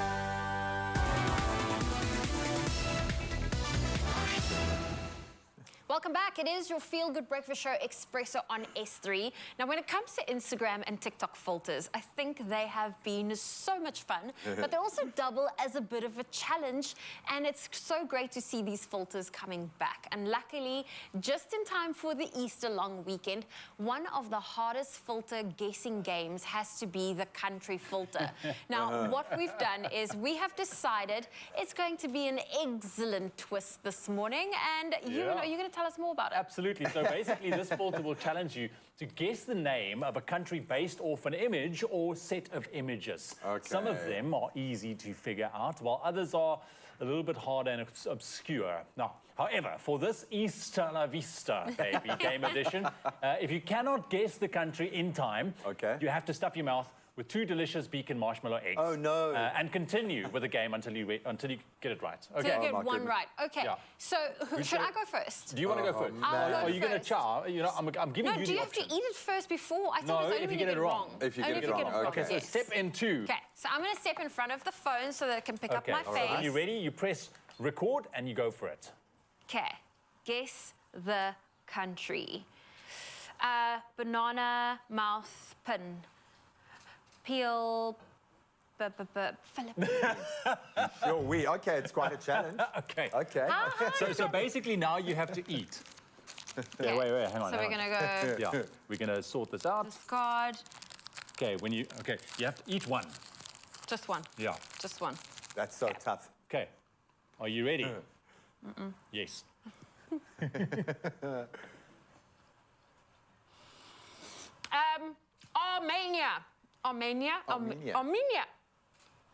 Welcome back. It is your Feel Good Breakfast Show Expresso on S3. Now, when it comes to Instagram and TikTok filters, I think they have been so much fun, but they also double as a bit of a challenge, and it's so great to see these filters coming back. And luckily, just in time for the Easter long weekend, one of the hardest filter guessing games has to be the country filter. Now, what we've done is we have decided it's going to be an excellent twist this morning, and you're going to tell us more about it. Absolutely. So basically, this filter will challenge you to guess the name of a country based off an image or set of images. Okay. Some of them are easy to figure out, while others are a little bit hard and obscure. Now, however, for this Easter La Vista, baby, game edition, if you cannot guess the country in time, you have to stuff your mouth with 2 delicious beacon marshmallow eggs. Oh, no. And continue with the game until you get it right. Okay. So you get one right. Okay. Yeah. So should I go first? Do you want to go first? I'll Are you going to first. chow? You know, I'm giving No, you do the you have to option. eat it first before? I thought No, it was only if when you get it wrong. If you Only get it wrong, Okay, so yes. step in 2. Okay, so I'm going to step in front of the phone so that it can pick up Okay. my face. When you're ready, you press record and you go for it. Okay, guess the country. Banana, mouth, pin. Peel, Philippines. Sure, okay, it's quite a challenge. Okay. Okay. So basically now you have to eat. Okay. Wait, hang on. So we're going to go Yeah, we're going to sort this out. discard. Okay, you have to eat one. Just one. Yeah. Just one. That's so tough. Okay. Are you ready? Yes. Armenia.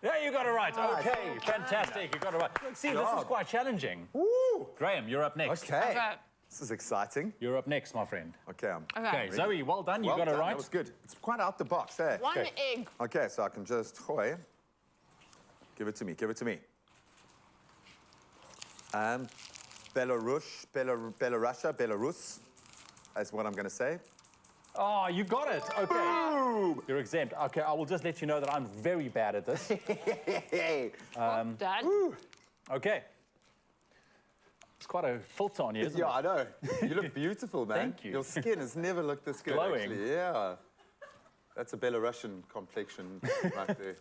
Yeah, you got it right. Okay, fantastic. You got it right. See, this is quite challenging. Woo! Graham, you're up next. Okay. Okay. This is exciting. You're up next, my friend. Okay. Okay, Zoe, well done. You Well got done, it right. That was good. It's quite out the box, eh? One Okay. egg. Okay, so I can just, give it to me, Belarus is what I'm going to say. Oh, you got it. Okay. Boom! You're exempt. Okay, I will just let you know that I'm very bad at this. Dad. Okay. It's quite a filter on you, isn't Yeah, it? I know. You look beautiful, man. Thank you. Your skin has never looked this good, Glowing. actually. Yeah. That's a Belarusian complexion right there.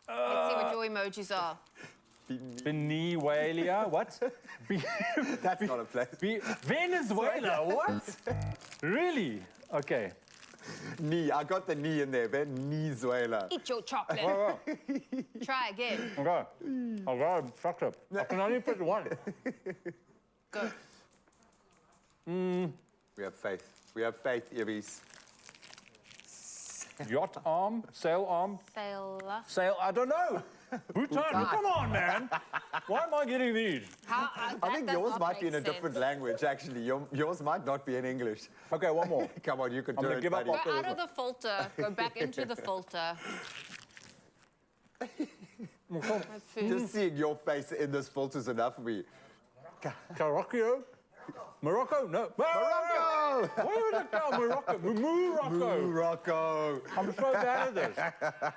Let's see what your emojis are. Venezuela, what? That's not a place. Venezuela, what? Really? Okay. Knee. I got the knee in there, Venezuela. Eat your chocolate. Try again. Okay. Okay, fucked up. I can only put one. Go. We have faith. We have faith, Iris. Yacht arm, sail arm, Sailor. sail, I don't know. Bhutan, come on, man. Why am I getting these? I think yours might be in a different language, actually. Yours might not be in English. Okay, one more. Come on, you can I'm do gonna it, give up buddy. Go out of the filter. Go back into the filter. Let's see. Just seeing your face in this filter's enough for me. Morocco? Morocco? No. Morocco! Why would it go Morocco? Morocco. Morocco. I'm so bad at this.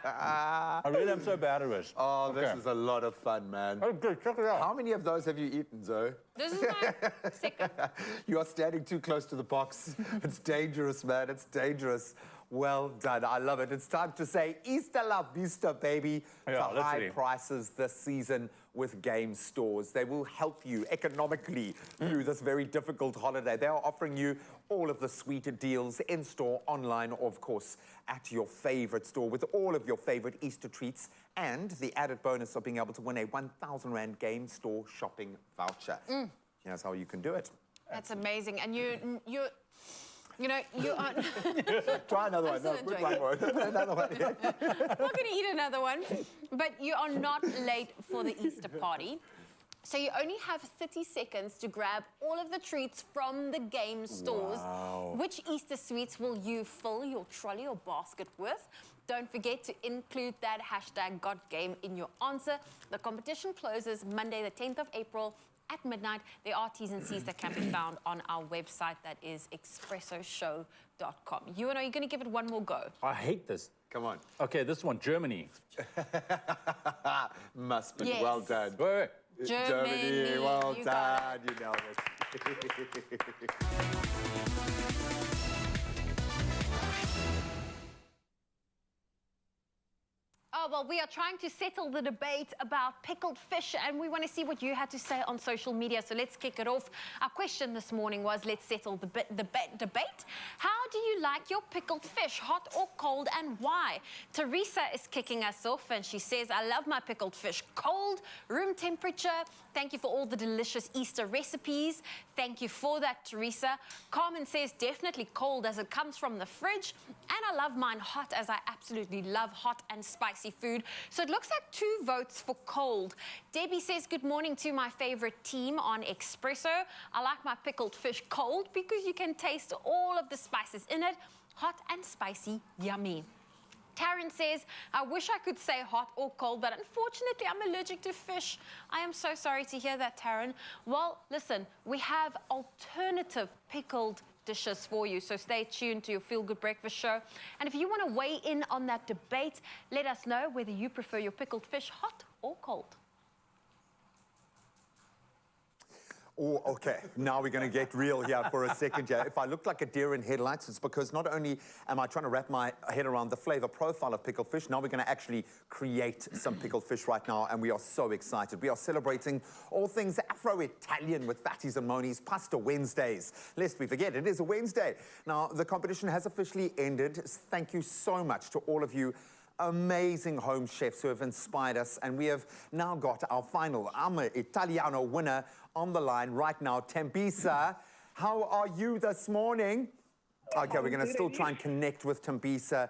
I really am so bad at this. Oh, this is a lot of fun, man. Okay, check it out. How many of those have you eaten, Zoe? This is my second. You are standing too close to the box. It's dangerous, man. It's dangerous. Well done. I love it. It's time to say Easter La Vista, baby. Yeah, to high literally. prices this season with game stores. They will help you economically through this very difficult holiday. They are offering you all of the sweet deals in-store, online, or of course, at your favorite store with all of your favorite Easter treats and the added bonus of being able to win a 1,000 Rand game store shopping voucher. Here's how you can do it. That's amazing. And you are... Try another one. No, still put enjoying one more. Another one. I'm not going to eat another one, but you are not late for the Easter party. So you only have 30 seconds to grab all of the treats from the game stores. Wow. Which Easter sweets will you fill your trolley or basket with? Don't forget to include that hashtag #GotGame in your answer. The competition closes Monday, the 10th of April at midnight. There are T's and C's that can be found on our website, that is expressoshow.com. Are you going to give it one more go? I hate this. Come on. Okay, this one, Germany. Must be Yes. well done. Wait. Germany, well you got done. You nailed it. Oh, well, we are trying to settle the debate about pickled fish, and we want to see what you had to say on social media. So let's kick it off. Our question this morning was, let's settle the debate. How do you like your pickled fish, hot or cold, and why? Teresa is kicking us off, and she says, I love my pickled fish cold, room temperature. Thank you for all the delicious Easter recipes. Thank you for that, Teresa. Carmen says, definitely cold as it comes from the fridge. And I love mine hot, as I absolutely love hot and spicy food. So it looks like 2 votes for cold. Debbie says, good morning to my favorite team on Expresso. I like my pickled fish cold because you can taste all of the spices in it. Hot and spicy, yummy. Taryn says, I wish I could say hot or cold, but unfortunately I'm allergic to fish. I am so sorry to hear that, Taryn. Well, listen, we have alternative pickled dishes for you, so stay tuned to your Feel Good Breakfast show. And if you want to weigh in on that debate, let us know whether you prefer your pickled fish hot or cold. Oh, okay. Now we're going to get real here for a second here. If I look like a deer in headlights, it's because not only am I trying to wrap my head around the flavor profile of pickled fish, now we're going to actually create some pickled fish right now, and we are so excited. We are celebrating all things Afro-Italian with Fatties and Monies, Pasta Wednesdays. Lest we forget, it is a Wednesday. Now, the competition has officially ended. Thank you so much to all of you amazing home chefs who have inspired us, and we have now got our final Italiano winner on the line right now. Tembisa, how are you this morning? Okay, we're going to still try and connect with Tembisa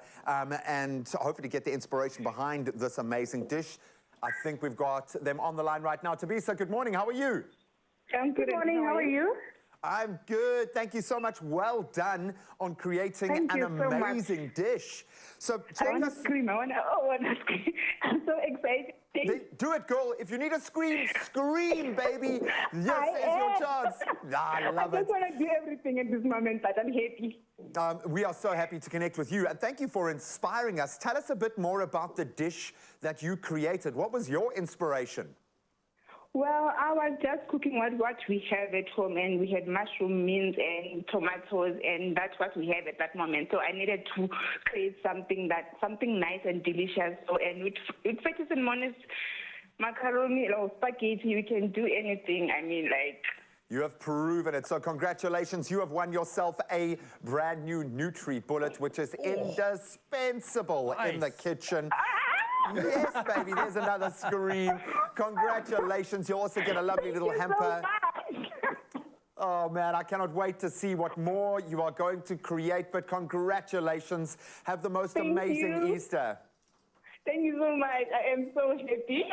and hopefully get the inspiration behind this amazing dish. I think we've got them on the line right now. Tembisa, good morning. How are you? I'm good morning. How are you? I'm good. Thank you so much. Well done on creating an amazing dish. So I want to scream. I want to scream. I'm so excited. Do it, girl. If you need a scream, scream, baby. Yes, is your chance. I love I it. just want to do everything at this moment, but I'm happy. We are so happy to connect with you, and thank you for inspiring us. Tell us a bit more about the dish that you created. What was your inspiration? Well, I was just cooking what we have at home, and we had mushroom, mince, and tomatoes, and that's what we have at that moment. So I needed to create something nice and delicious. So, and with Fatties and Monies, macaroni or spaghetti, we can do anything. I mean, like. You have proven it. So congratulations. You have won yourself a brand new Nutri-Bullet, which is indispensable in the kitchen. Yes, baby, there's another scream. Congratulations. You'll also get a lovely little hamper. Oh, man, I cannot wait to see what more you are going to create. But congratulations. Have the most amazing Easter. Thank you so much. I am so happy.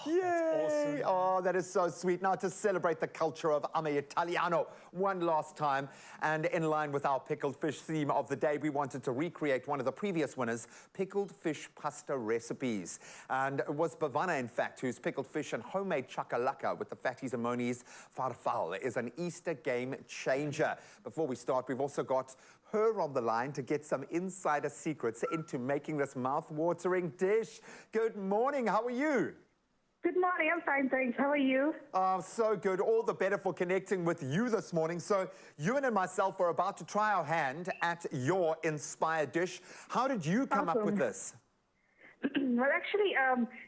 Yay! Awesome. Oh, that is so sweet. Now, to celebrate the culture of Italiano one last time, and in line with our pickled fish theme of the day, we wanted to recreate one of the previous winners' pickled fish pasta recipes. And it was Bavana, in fact, whose pickled fish and homemade chakalaka with the Fatties and Monies farfal is an Easter game changer. Before we start, we've also got her on the line to get some insider secrets into making this mouth-watering dish. Good morning. How are you? Good morning. I'm fine, thanks. How are you? Oh, so good. All the better for connecting with you this morning. So you and myself are about to try our hand at your inspired dish. How did you come up with this? Well, actually,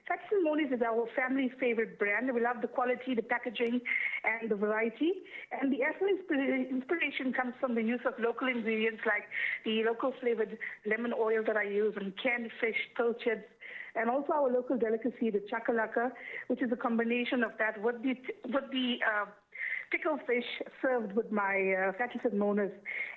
Fatties and Monies is our family's favorite brand. We love the quality, the packaging, and the variety. And the actual inspiration comes from the use of local ingredients like the local flavored lemon oil that I use, and canned fish, pilchards, and also our local delicacy, the chakalaka, which is a combination of that with the pickled fish served with my Fatties and Monies.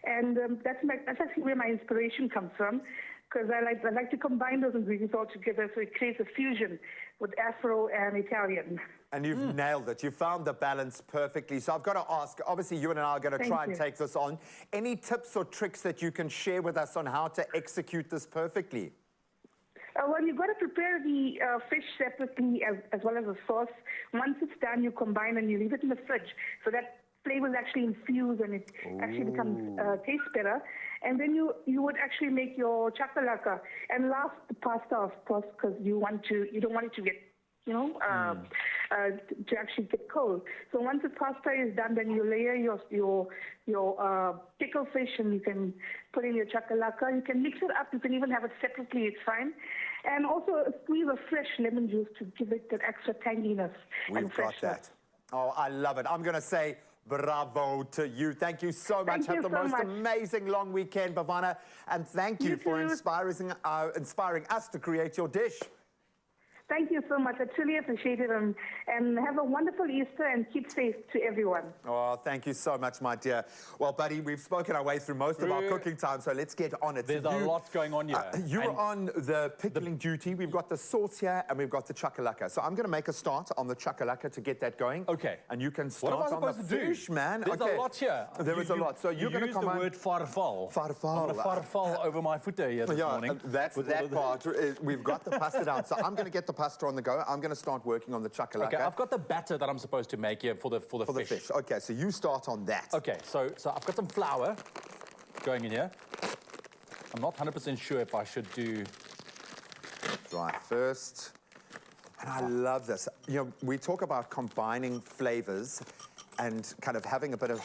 And that's actually where my inspiration comes from, because I like to combine those ingredients all together so it creates a fusion with Afro and Italian. And you've nailed it. You found the balance perfectly. So I've got to ask, obviously you and I are going to try and take this on. Any tips or tricks that you can share with us on how to execute this perfectly? Well, you've got to prepare the fish separately as well as the sauce. Once it's done, you combine and you leave it in the fridge so that flavors actually infuse and it actually becomes tastes better. And then you would actually make your chakalaka and last the pasta, of course, because you don't want it to get to actually get cold. So once the pasta is done, then you layer your pickled fish and you can put in your chakalaka. You can mix it up. You can even have it separately. It's fine. And also a squeeze of fresh lemon juice to give it that extra tanginess and We've got freshness. that. Oh, I love it. I'm going to say bravo to you. Thank you so much. Thank you Have the so most much. amazing long weekend, Bhavana. And thank you, You for too. inspiring us to create your dish. Thank you so much. I truly appreciate it. And have a wonderful Easter and keep safe to everyone. Oh, thank you so much, my dear. Well, buddy, we've spoken our way through most of our cooking time, so let's get on it. There's a lot going on here. You're on the pickling duty. We've got the sauce here, and we've got the chakalaka. So I'm going to make a start on the chakalaka to get that going. Okay. And you can What am I start on the supposed to do? fish, man. There's okay. a lot here. There is a lot. So you're going to use come the on. word farfal. Farfal. I'm going to farfal over my footer here this morning. That's with all that of the- part. We've got the pasta down. So I'm going to get the pasta on the go. I'm going to start working on the chakalaka. Okay, I've got the batter that I'm supposed to make here for the fish. Okay, so you start on that. Okay, so I've got some flour going in here. I'm not 100% sure if I should do... Dry first. And I love this. You know, we talk about combining flavors and kind of having a bit of,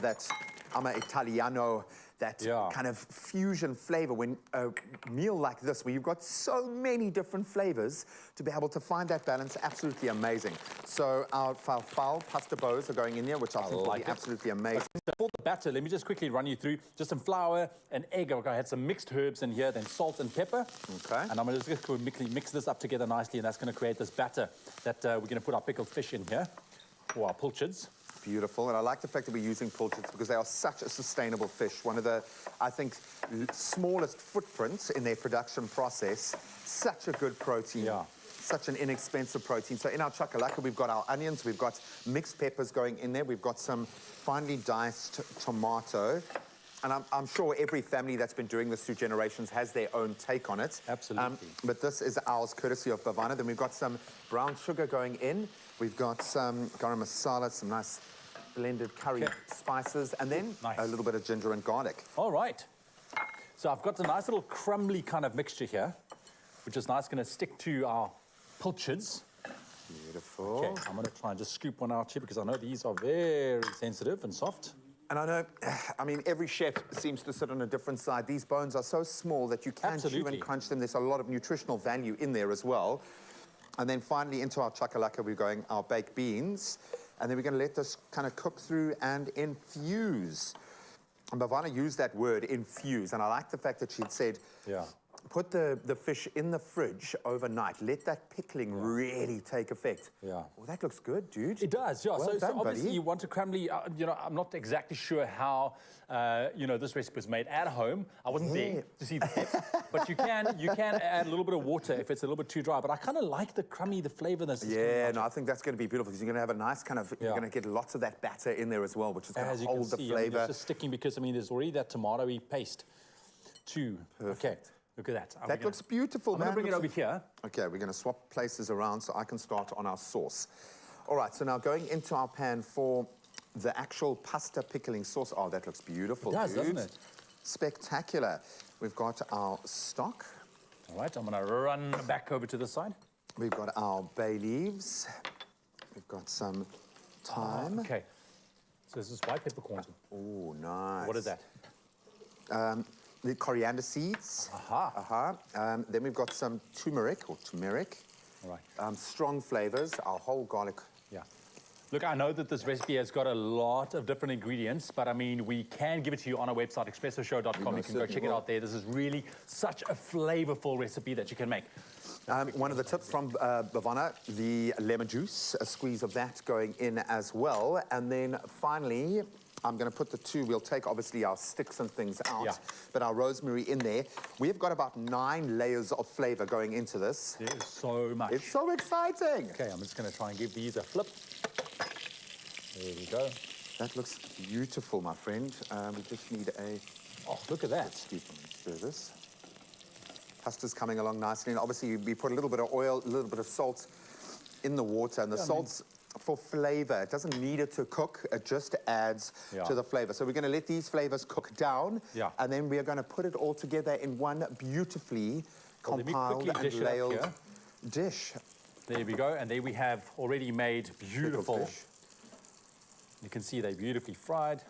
that ama Italiano, that kind of fusion flavor. When a meal like this, where you've got so many different flavors, to be able to find that balance, absolutely amazing. So our falafel pasta bows are going in there, which I think will be absolutely amazing. So for the batter, let me just quickly run you through just some flour, an egg. I had some mixed herbs in here, then salt and pepper. Okay. And I'm going to just quickly mix this up together nicely, and that's going to create this batter that we're going to put our pickled fish in here, or our pilchards. Beautiful, and I like the fact that we're using pilchards because they are such a sustainable fish. One of the, I think, smallest footprints in their production process. Such a good protein. Yeah. Such an inexpensive protein. So in our chakalaka, we've got our onions, we've got mixed peppers going in there, we've got some finely diced tomato. And I'm sure every family that's been doing this through generations has their own take on it. Absolutely. But this is ours, courtesy of Bhavana. Then we've got some brown sugar going in. We've got some garam masala, some nice blended curry spices, and then a little bit of ginger and garlic. All right. So I've got a nice little crumbly kind of mixture here, which is nice, going to stick to our pilchards. Beautiful. Okay, I'm going to try and just scoop one out here because I know these are very sensitive and soft. And I know, I mean, every chef seems to sit on a different side. These bones are so small that you can chew and crunch them. There's a lot of nutritional value in there as well. And then finally into our chakalaka, we're going our baked beans. And then we're going to let this kind of cook through and infuse. And Bhavana used that word, infuse. And I like the fact that she'd said, put the fish in the fridge overnight. Let that pickling really take effect. Yeah. Well, that looks good, dude. It does, yeah. Well So done, obviously buddy. you want to crumbly, I'm not exactly sure how, this recipe was made at home. I wasn't there to see the step. But you can add a little bit of water if it's a little bit too dry. But I kind of like the crummy, the flavor. Yeah, no, I think that's going to be beautiful because you're going to have a nice kind of, you're going to get lots of that batter in there as well, which is going to hold the flavor. It's just sticking because, there's already that tomatoey paste too. Perfect. Okay, look at that. That looks beautiful, I'm man. going to bring it over here. Okay, we're going to swap places around so I can start on our sauce. All right, so now going into our pan for the actual pasta pickling sauce. Oh, that looks beautiful, It does, dude. doesn't it? Spectacular. We've got our stock. All right, I'm going to run back over to the side. We've got our bay leaves. We've got some thyme. Okay. So this is white peppercorns. Oh, nice. What is that? The coriander seeds. Then we've got some turmeric. All right. Strong flavors, our whole garlic. Yeah. Look, I know that this recipe has got a lot of different ingredients, but we can give it to you on our website, expressoshow.com. You can go check it out there. This is really such a flavorful recipe that you can make. One of the tips from Bhavana, the lemon juice, a squeeze of that going in as well. And then finally, I'm going to put we'll take obviously our sticks and things out, but our rosemary in there. We've got about 9 layers of flavor going into this. There's so much. It's so exciting. Okay, I'm just going to try and give these a flip. There we go. That looks beautiful, my friend. We just need a... Oh, look at that. Stir this. Pasta's coming along nicely. And obviously, we put a little bit of oil, a little bit of salt in the water. And the salt's for flavor. It doesn't need it to cook. It just adds Yeah. to the flavor. So we're going to let these flavors cook down. Yeah. And then we are going to put it all together in one beautifully Well, let me compiled quickly and dish it up ladled here. dish. There we go. And there we have already made beautiful. fish. You can see they're beautifully fried.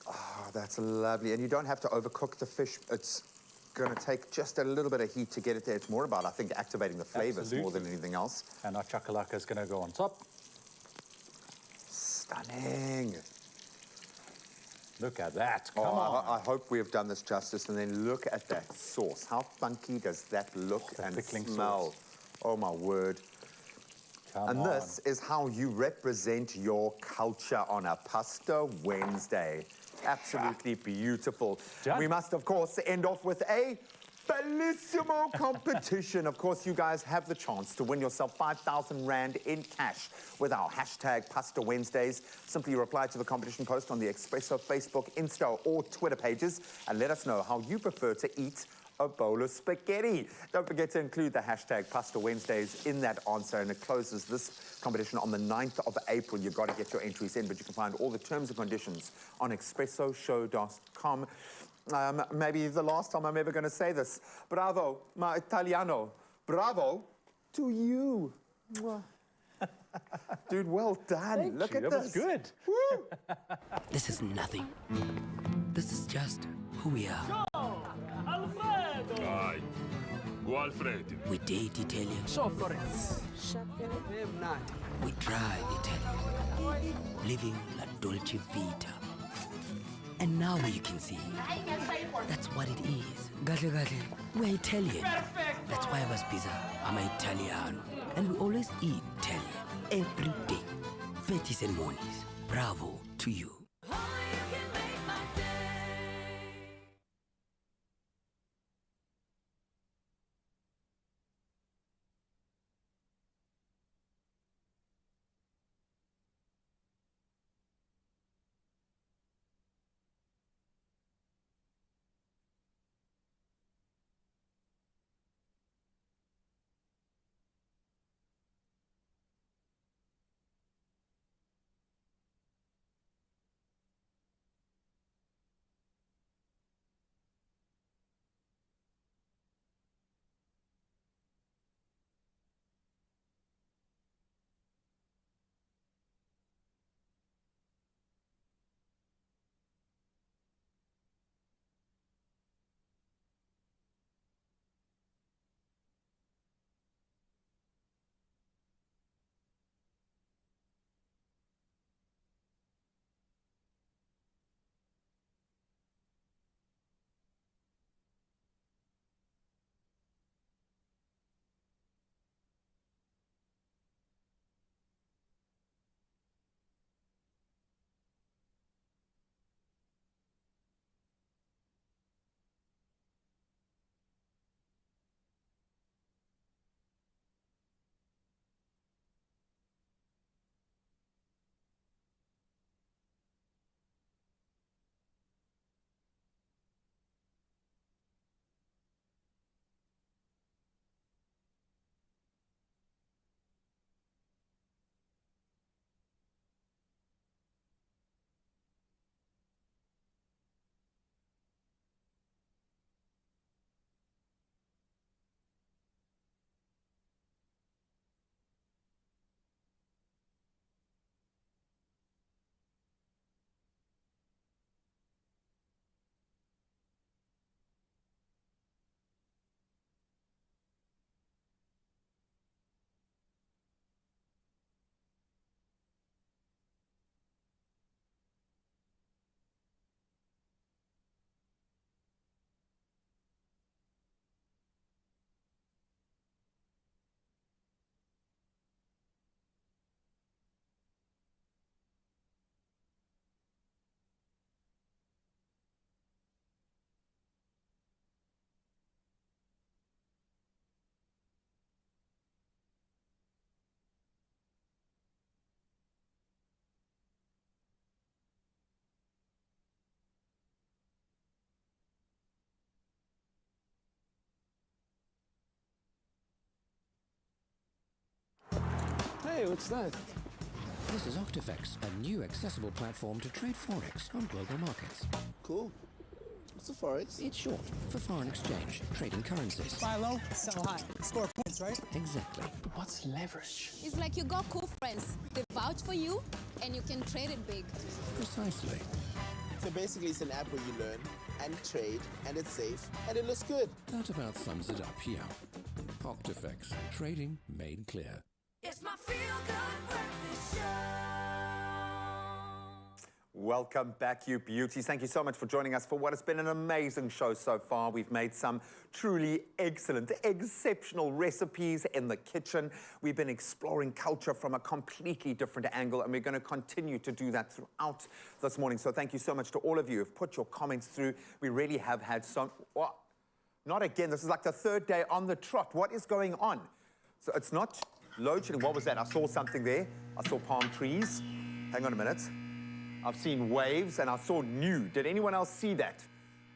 Oh, that's lovely. And you don't have to overcook the fish. It's going to take just a little bit of heat to get it there. It's more about, I think, activating the flavors more than anything else. And our chakalaka is going to go on top. Stunning. Look at that. Come Oh, on. I hope we have done this justice. And then look at that sauce. How funky does that look the and pickling smell? sauce. Oh, my word. Come And on. this is how you represent your culture on a Pasta Wednesday. Absolutely beautiful. Done. We must, of course, end off with a bellissimo competition. Of course, you guys have the chance to win yourself 5,000 Rand in cash with our hashtag Pasta Wednesdays. Simply reply to the competition post on the Expresso Facebook, Insta, or Twitter pages and let us know how you prefer to eat a bowl of spaghetti. Don't forget to include the hashtag Pasta Wednesdays in that answer, and it closes this competition on the 9th of April. You've got to get your entries in, but you can find all the terms and conditions on expressoshow.com. Maybe the last time I'm ever going to say this. Bravo, ma Italiano. Bravo to you. Dude, well done. Look at That this. was good. Woo! This is nothing. This is just who we are. Vai. O Alfredo. We date Italian. We drive Italian. Living la dolce vita. And now you can see. That's what it is. Gatle gatle. We're Italian. That's why I was pizza. I'm Italiano. And we always eat Italian. Every day. Fettis and mornings. Bravo to you. Hey, what's that? This is Octifex, a new accessible platform to trade Forex on global markets. Cool. What's the Forex? It's short for foreign exchange, trading currencies. Buy low, sell high. Score points, right? Exactly. What's leverage? It's like you got cool friends. They vouch for you, and you can trade it big. Precisely. So basically, it's an app where you learn and trade, and it's safe, and it looks good. That about sums it up here. Octifex, trading made clear. It's my feel-good breakfast show. Welcome back, you beauties. Thank you so much for joining us for what has been an amazing show so far. We've made some truly excellent, exceptional recipes in the kitchen. We've been exploring culture from a completely different angle, and we're going to continue to do that throughout this morning. So thank you so much to all of you who've put your comments through. We really have had some... What? Not again. This is like the third day on the trot. What is going on? So it's not load shedding. What was that? I saw something there. I saw palm trees. Hang on a minute. I've seen waves, and I saw new. Did anyone else see that?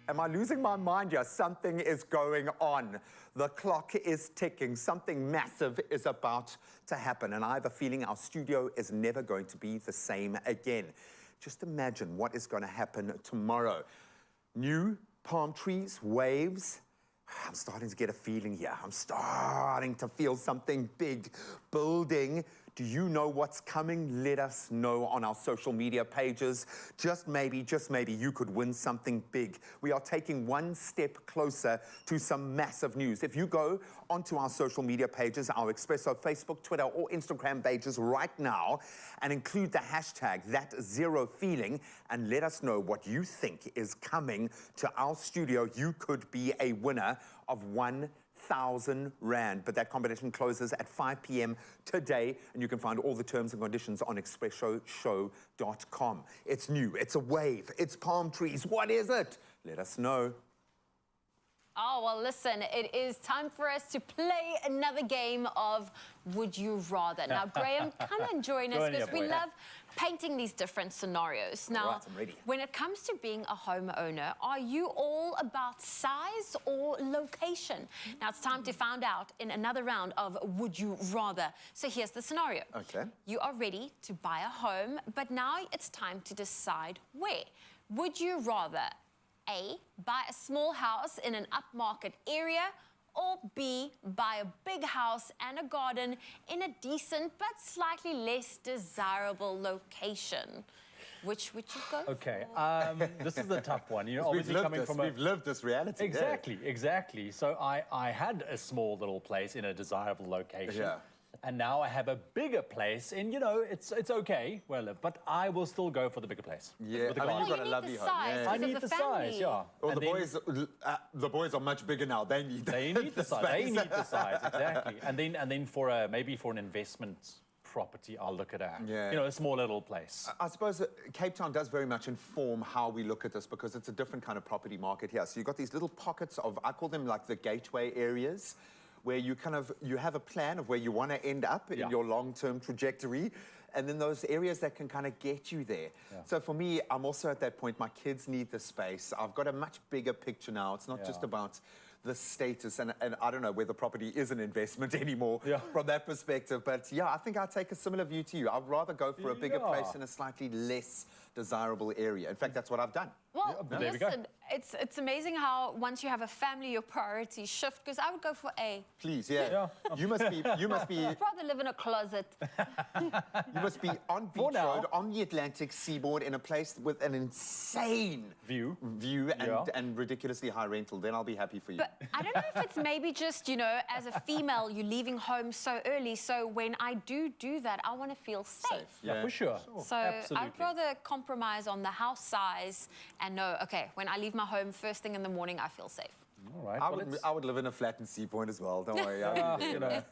Am I losing my mind here? Something is going on. The clock is ticking. Something massive is about to happen, and I have a feeling our studio is never going to be the same again. Just imagine what is going to happen tomorrow. New palm trees, waves. I'm starting to get a feeling here. I'm starting to feel something big building. Do you know what's coming? Let us know on our social media pages. Just maybe you could win something big. We are taking one step closer to some massive news. If you go onto our social media pages, our Expresso Facebook, Twitter, or Instagram pages right now, and include the hashtag #ThatZeroFeeling, and let us know what you think is coming to our studio, you could be a winner of 1,000 Rand. But that competition closes at 5 p.m. today, and you can find all the terms and conditions on expressoshow.com. It's new, it's a wave, it's palm trees. What is it? Let us know. Oh, well, listen, it is time for us to play another game of Would You Rather. Now, Graham, come and join us, because we love painting these different scenarios. Now, Right, I'm ready. when it comes to being a homeowner, are you all about size or location? Now, it's time to find out in another round of Would You Rather. So here's the scenario. Okay. You are ready to buy a home, but now it's time to decide where. Would you rather A, buy a small house in an upmarket area, or B, buy a big house and a garden in a decent but slightly less desirable location? Which would you go Okay, for? this is a tough one. You know, We've obviously lived coming this, from we've lived this reality. Exactly, exactly. So I had a small little place in a desirable location. Yeah. And now I have a bigger place, and you know, it's okay, well, but I will still go for the bigger place. Yeah, with the I mean, garden. you've got a lovely home. Yeah. I need the size, yeah. Well, And the boys are much bigger now. They need the size. They space. need the size, exactly. And then for maybe for an investment property, I'll look at Yeah. you know, a small little place. I suppose Cape Town does very much inform how we look at this, because it's a different kind of property market here. So you've got these little pockets of, I call them like the gateway areas, where you have a plan of where you want to end up in your long-term trajectory, and then those areas that can kind of get you there. Yeah. So for me, I'm also at that point, my kids need the space. I've got a much bigger picture now. It's not just about the status, and I don't know whether property is an investment anymore from that perspective, but yeah, I think I'd take a similar view to you. I'd rather go for a bigger place in a slightly less desirable area. In fact, that's what I've done. Well, listen, it's amazing how once you have a family, your priorities shift, because I would go for A. Please, yeah. You must be I'd rather live in a closet. You must be on Beach Road, on the Atlantic seaboard, in a place with an insane view and ridiculously high rental. Then I'll be happy for you. But I don't know if it's maybe just, you know, as a female, you're leaving home so early. So when I do that, I want to feel safe. Yeah, for sure. So Absolutely. I'd rather compromise on the house size and know, okay, when I leave my home first thing in the morning, I feel safe. All right. I would live in a flattened sea point as well. Don't worry. You know,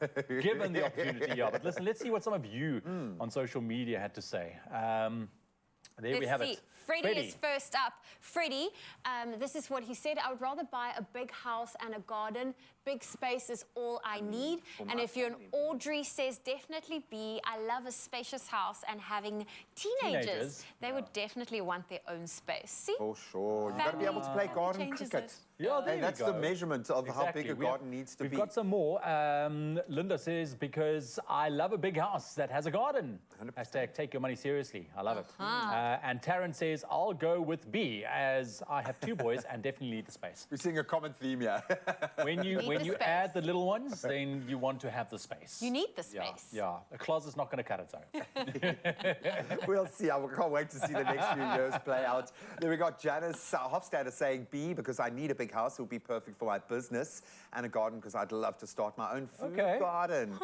given the opportunity, But listen, let's see what some of you on social media had to say. There we have it. Freddie is first up. Freddie, this is what he said. I would rather buy a big house and a garden. Big space is all I need. And if you're an Audrey, says definitely B. I love a spacious house and having teenagers. They would definitely want their own space. See? For sure. You've got to be able to play garden cricket. Yeah, there that's you go. the measurement of how big a garden needs to be. We've got some more. Linda says, because I love a big house that has a garden. 100%. Hashtag take your money seriously. I love it. And Taryn says, I'll go with B, as I have 2 boys and definitely need the space. We're seeing a common theme here. When you add the little ones, then you want to have the space. You need the space. Yeah. A closet's not going to cut it, though. We'll see. I can't wait to see the next few years play out. Then we got Janice Hofstadter saying B, because I need a big house. It would be perfect for my business, and a garden because I'd love to start my own food garden.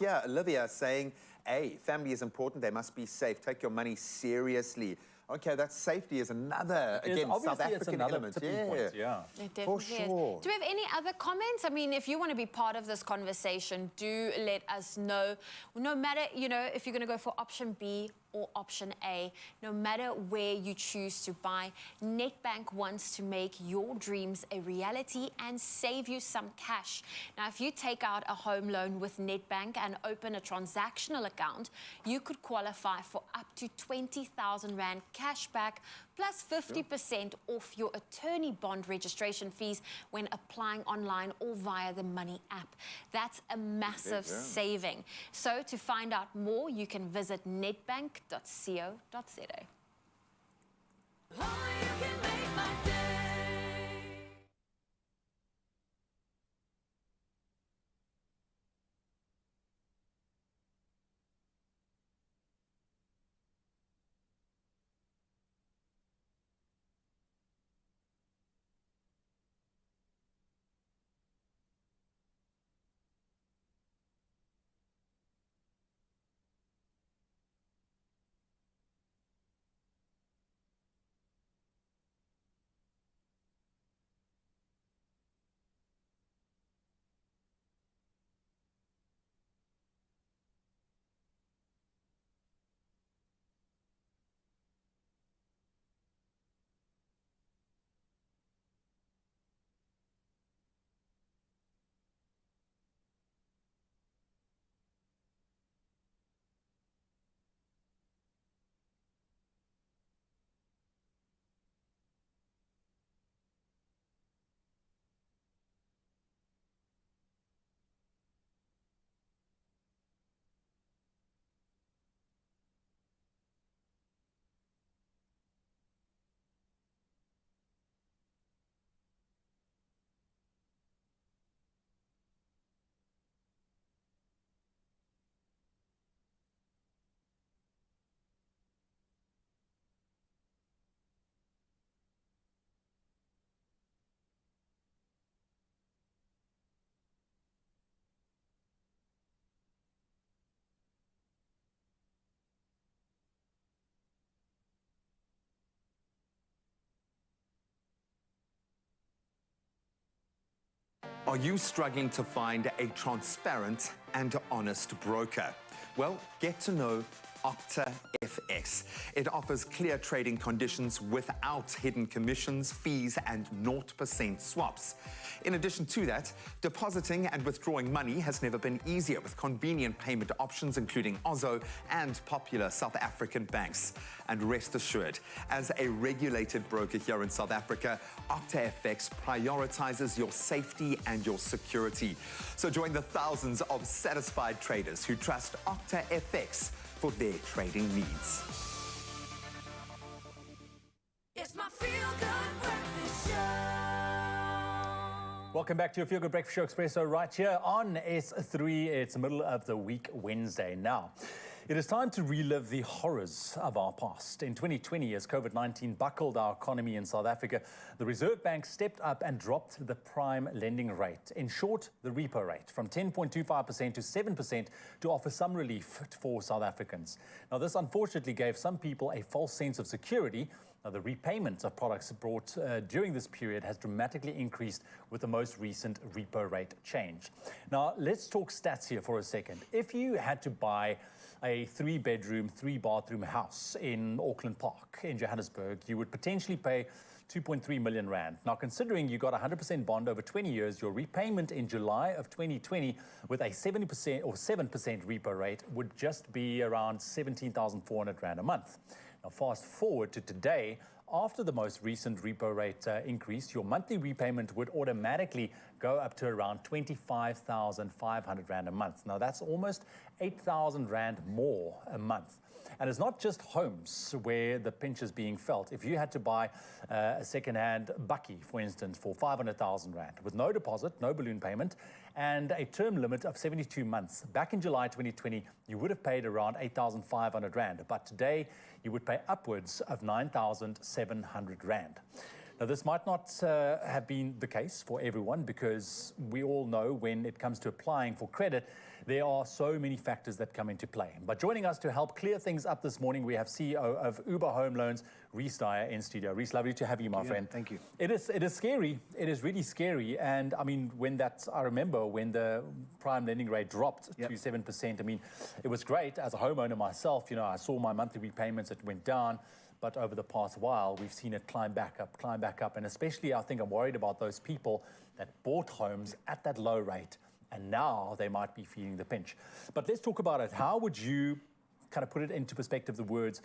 Yeah. Olivia saying A, family is important. They must be safe. Take your money seriously. Okay, that safety is another, again, South African element. Point, yeah. It definitely For sure. is. Do we have any other comments? I mean, if you want to be part of this conversation, do let us know. No matter, if you're going to go for option B or option A, no matter where you choose to buy, Nedbank wants to make your dreams a reality and save you some cash. Now, if you take out a home loan with Nedbank and open a transactional account, you could qualify for up to 20,000 Rand cash back plus 50% off your attorney bond registration fees when applying online or via the Money app. That's a massive saving. So to find out more, you can visit nedbank.co.za. Are you struggling to find a transparent and honest broker? Well, get to know Opta FX. It offers clear trading conditions without hidden commissions, fees, and 0% swaps. In addition to that, depositing and withdrawing money has never been easier with convenient payment options, including Ozo and popular South African banks. And rest assured, as a regulated broker here in South Africa, Opta FX prioritizes your safety and your security. So join the thousands of satisfied traders who trust Opta FX for their trading needs. It's my feel-good breakfast show. Welcome back to your Feel Good Breakfast Show Expresso right here on S3. It's middle of the week, Wednesday. Now, it is time to relive the horrors of our past. In 2020, as COVID-19 buckled our economy in South Africa, the Reserve Bank stepped up and dropped the prime lending rate. In short, the repo rate, from 10.25% to 7% to offer some relief for South Africans. Now, this unfortunately gave some people a false sense of security Now, the repayment of products bought during this period has dramatically increased with the most recent repo rate change. Now, let's talk stats here for a second. If you had to buy a 3-bedroom, 3-bathroom house in Auckland Park in Johannesburg, you would potentially pay 2.3 million rand. Now, considering you got a 100% bond over 20 years, your repayment in July of 2020 with a 70% or 7% repo rate would just be around 17,400 rand a month. Now, fast forward to today, after the most recent repo rate increase, your monthly repayment would automatically go up to around 25,500 rand a month. Now, that's almost 8,000 rand more a month. And it's not just homes where the pinch is being felt. If you had to buy a second-hand bakkie, for instance, for 500,000 rand with no deposit, no balloon payment, and a term limit of 72 months, back in July 2020, you would have paid around 8,500 rand. But today, you would pay upwards of 9,700 rand. Now, this might not have been the case for everyone, because we all know when it comes to applying for credit, there are so many factors that come into play. But joining us to help clear things up this morning, we have CEO of Uber Home Loans, Reese Dyer, in studio. Reese, lovely to have you, my friend. Thank you. It is scary. It is really scary. And I mean, I remember when the prime lending rate dropped to 7%, I mean, it was great. As a homeowner myself, you know, I saw my monthly repayments, it went down. But over the past while, we've seen it climb back up. And especially, I think I'm worried about those people that bought homes at that low rate, and now they might be feeling the pinch. But let's talk about it. How would you kind of put it into perspective, the words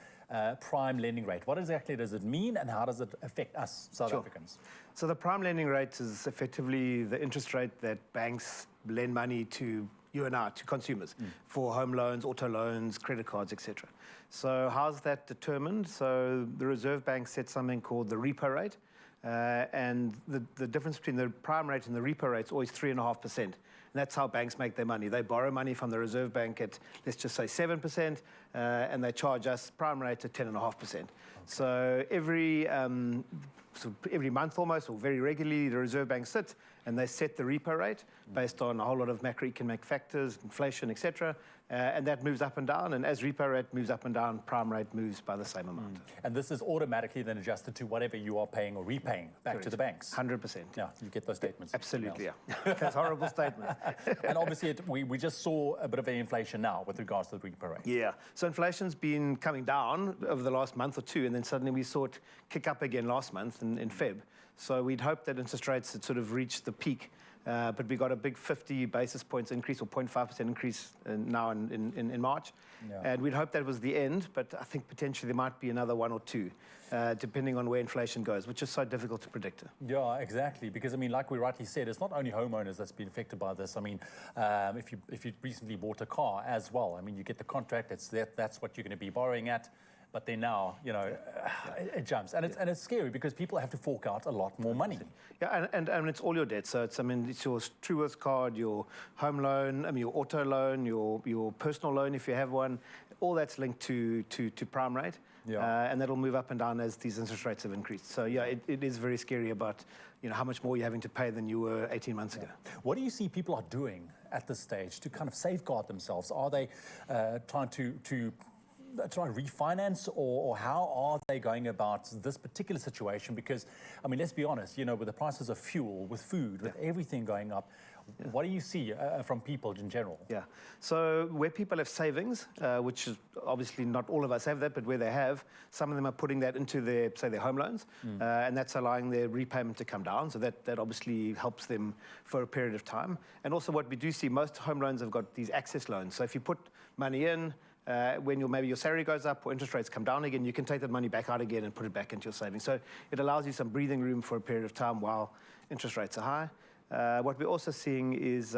prime lending rate? What exactly does it mean, and how does it affect us South Africans? So the prime lending rate is effectively the interest rate that banks lend money to you and I, to consumers, for home loans, auto loans, credit cards, etc. So how's that determined? So the Reserve Bank sets something called the repo rate, and the difference between the prime rate and the repo rate is always 3.5%. And that's how banks make their money. They borrow money from the Reserve Bank at, let's just say, 7%, and they charge us prime rate at 10.5%. So every month almost, or very regularly, the Reserve Bank sits and they set the repo rate based on a whole lot of macroeconomic factors, inflation, etc. And that moves up and down. And as repo rate moves up and down, prime rate moves by the same amount. And this is automatically then adjusted to whatever you are paying or repaying back to the banks. 100%. Yeah, you get those statements. Absolutely, yeah. That's horrible statement. And obviously, we just saw a bit of inflation now with regards to the repo rate. Yeah. So inflation's been coming down over the last month or two, and then suddenly we saw it kick up again last month in Feb. So we'd hoped that interest rates had sort of reached the peak, but we got a big 50 basis points increase, or 0.5% increase now in March. Yeah. And we'd hoped that was the end, but I think potentially there might be another 1 or 2, depending on where inflation goes, which is so difficult to predict. Yeah, exactly. Because, I mean, like we rightly said, it's not only homeowners that's been affected by this. I mean, if you recently bought a car as well, I mean, you get the contract, that's what you're going to be borrowing at. But then now, you know, it jumps. And it's scary because people have to fork out a lot more money. Yeah, and it's all your debt. So it's your Truworth card, your home loan, your auto loan, your personal loan if you have one. All that's linked to prime rate. Yeah. And that'll move up and down as these interest rates have increased. So yeah, it is very scary about, you know, how much more you're having to pay than you were 18 months ago. What do you see people are doing at this stage to kind of safeguard themselves? Are they trying to refinance, or how are they going about this particular situation? Because, I mean, let's be honest, you know, with the prices of fuel, with food, with everything going up, what do you see from people in general? Yeah, so where people have savings, which is obviously not all of us have that, but where they have, some of them are putting that into their home loans, and that's allowing their repayment to come down. So that obviously helps them for a period of time. And also what we do see, most home loans have got these access loans. So if you put money in, when maybe your salary goes up or interest rates come down again, you can take that money back out again and put it back into your savings. So it allows you some breathing room for a period of time while interest rates are high. What we're also seeing is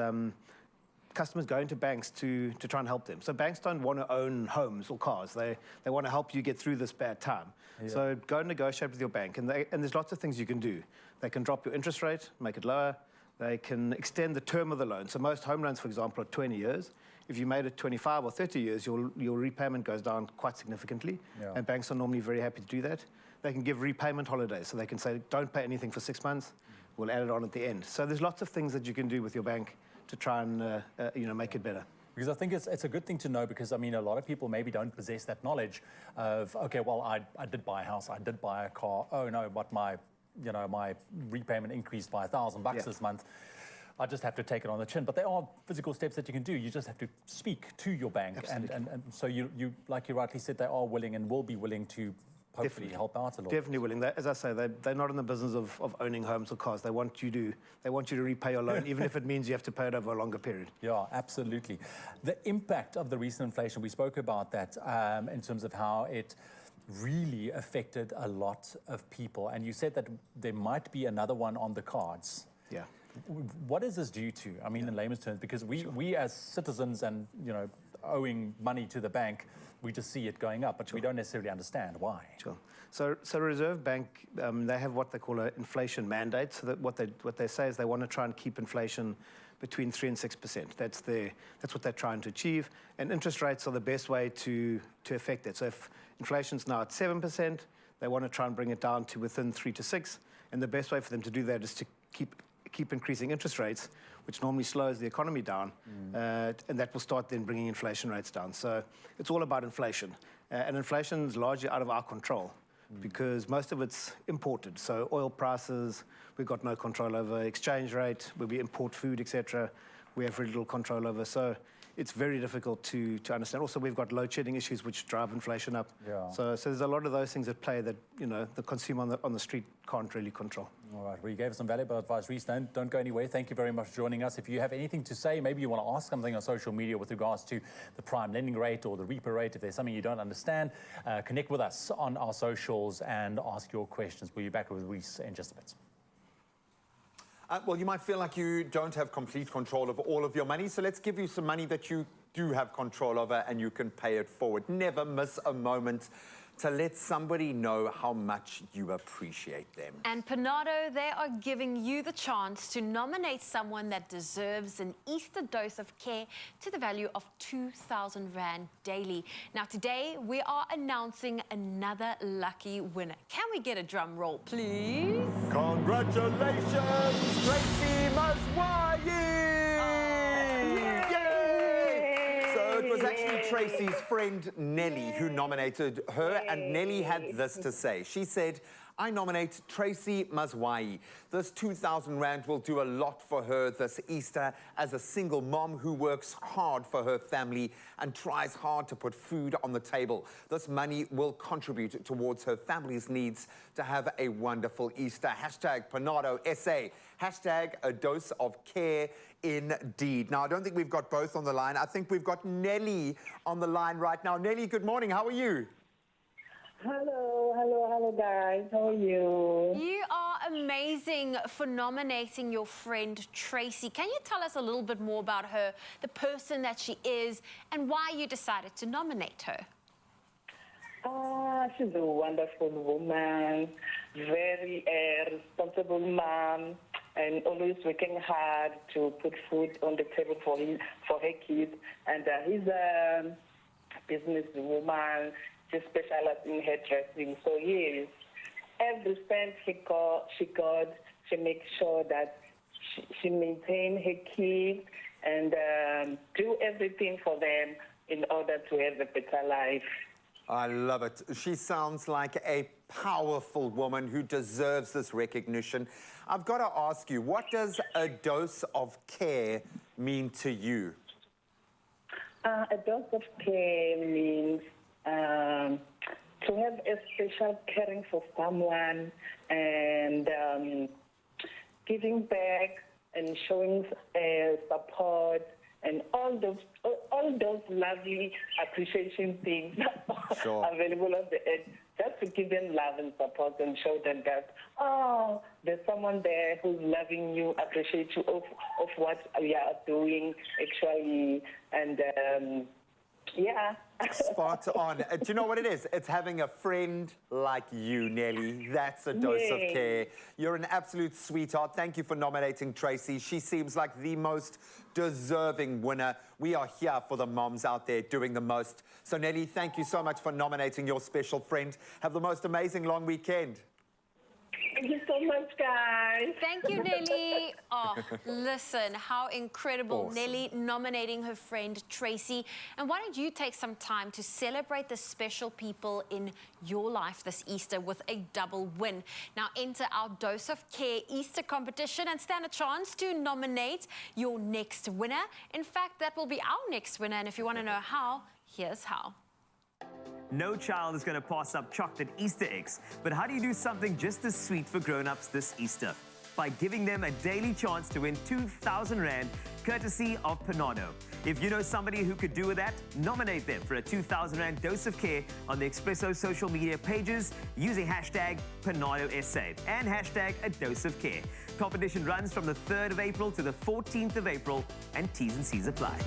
customers going to banks to try and help them. So banks don't want to own homes or cars. They want to help you get through this bad time. Yeah. So go and negotiate with your bank. And there's lots of things you can do. They can drop your interest rate, make it lower. They can extend the term of the loan. So most home loans, for example, are 20 years. If you made it 25 or 30 years, your repayment goes down quite significantly. Yeah. And banks are normally very happy to do that. They can give repayment holidays. So they can say, don't pay anything for 6 months. We'll add it on at the end. So there's lots of things that you can do with your bank to try and make it better. Because I think it's a good thing to know, because I mean a lot of people maybe don't possess that knowledge of, okay, well I did buy a house, I did buy a car, oh no, but my repayment increased by $1,000 this month. I just have to take it on the chin. But there are physical steps that you can do. You just have to speak to your bank. And so you, like you rightly said, they are willing and will be willing to hopefully help out a little. Definitely willing. As I say, they're not in the business of owning homes or cars. They want you to repay your loan, even if it means you have to pay it over a longer period. Yeah, absolutely. The impact of the recent inflation, we spoke about that in terms of how it really affected a lot of people. And you said that there might be another one on the cards. Yeah. What is this due to? I mean, in layman's terms, because we as citizens and, owing money to the bank, we just see it going up, but we don't necessarily understand why. Sure. So Reserve Bank, they have what they call an inflation mandate. So that what they say is they want to try and keep inflation between 3% and 6%. That's what they're trying to achieve. And interest rates are the best way to affect that. So if inflation's now at 7%, they want to try and bring it down to within 3 to 6. And the best way for them to do that is to keep increasing interest rates, which normally slows the economy down, and that will start then bringing inflation rates down. So it's all about inflation. And inflation is largely out of our control because most of it's imported. So oil prices, we've got no control over. Exchange rate, where we import food, etc., we have very little control over. So it's very difficult to understand. Also, we've got load shedding issues which drive inflation up. Yeah. So there's a lot of those things at play that the consumer on the street can't really control. All right, well, you gave us some valuable advice, Reece. Don't go anywhere. Thank you very much for joining us. If you have anything to say, maybe you want to ask something on social media with regards to the prime lending rate or the repo rate, if there's something you don't understand, connect with us on our socials and ask your questions. We'll be back with Reece in just a bit. Well, you might feel like you don't have complete control of all of your money, so let's give you some money that you do have control over and you can pay it forward. Never miss a moment to let somebody know how much you appreciate them. And Panado, they are giving you the chance to nominate someone that deserves an Easter dose of care to the value of 2,000 Rand daily. Now, today, we are announcing another lucky winner. Can we get a drum roll, please? Congratulations, Tracy Maswayi! It was actually Tracy's friend Nelly who nominated her, and Nelly had this to say. She said, I nominate Tracy Maswayi. This 2,000 Rand will do a lot for her this Easter as a single mom who works hard for her family and tries hard to put food on the table. This money will contribute towards her family's needs to have a wonderful Easter. Hashtag Panado SA. Hashtag a dose of care indeed. Now, I don't think we've got both on the line. I think we've got Nelly on the line right now. Nelly, good morning. How are you? Hello, guys. How are you? You are amazing for nominating your friend Tracy. Can you tell us a little bit more about her, the person that she is, and why you decided to nominate her? She's a wonderful woman, very responsible mom, and always working hard to put food on the table for her kids. And he's a businesswoman. She specializes in hairdressing. So yes, every cent she got, she makes sure that she maintains her kids and do everything for them in order to have a better life. I love it. She sounds like a powerful woman who deserves this recognition. I've got to ask you, what does a dose of care mean to you? A dose of care means to have a special caring for someone and giving back and showing support and all those lovely appreciation things available on the earth, just to give them love and support and show them that, oh, there's someone there who's loving you, appreciate you of what we are doing actually, and yeah. Spot on. Do you know what it is? It's having a friend like you, Nelly. That's a dose of care. You're an absolute sweetheart. Thank you for nominating Tracy. She seems like the most deserving winner. We are here for the moms out there doing the most. So, Nelly, thank you so much for nominating your special friend. Have the most amazing long weekend. Thank you so much, guys. Thank you, Nelly. Oh, listen, how incredible. Awesome. Nelly nominating her friend Tracy. And why don't you take some time to celebrate the special people in your life this Easter with a double win. Now enter our Dose of Care Easter competition and stand a chance to nominate your next winner. In fact, that will be our next winner. And if you want to know how, here's how. No child is going to pass up chocolate Easter eggs, but how do you do something just as sweet for grown-ups this Easter? By giving them a daily chance to win 2,000 Rand, courtesy of Panado. If you know somebody who could do with that, nominate them for a 2,000 Rand dose of care on the Expresso social media pages using hashtag PanadoSA and hashtag a dose of care. Competition runs from the 3rd of April to the 14th of April, and T's and C's apply.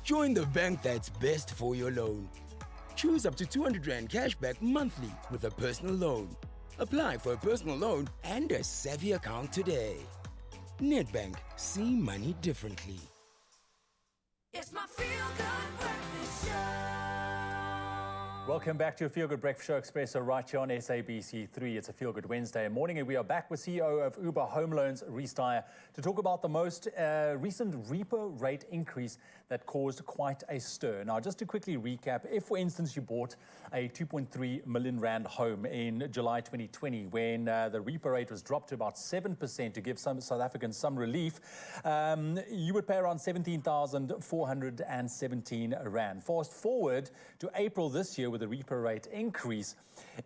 Join the bank that's best for your loan. Choose up to 200 Rand cashback monthly with a personal loan. Apply for a personal loan and a savvy account today. Nedbank, see money differently. It's my feel-good breakfast show. Welcome back to your Feel Good Breakfast Show Expresso right here on SABC3. It's a Feel Good Wednesday morning, and we are back with CEO of Uber Home Loans, Reece Dyer, to talk about the most recent repo rate increase that caused quite a stir. Now, just to quickly recap, if, for instance, you bought a 2.3 million Rand home in July 2020, when the repo rate was dropped to about 7% to give some South Africans some relief, you would pay around 17,417 Rand. Fast forward to April this year with the repo rate increase,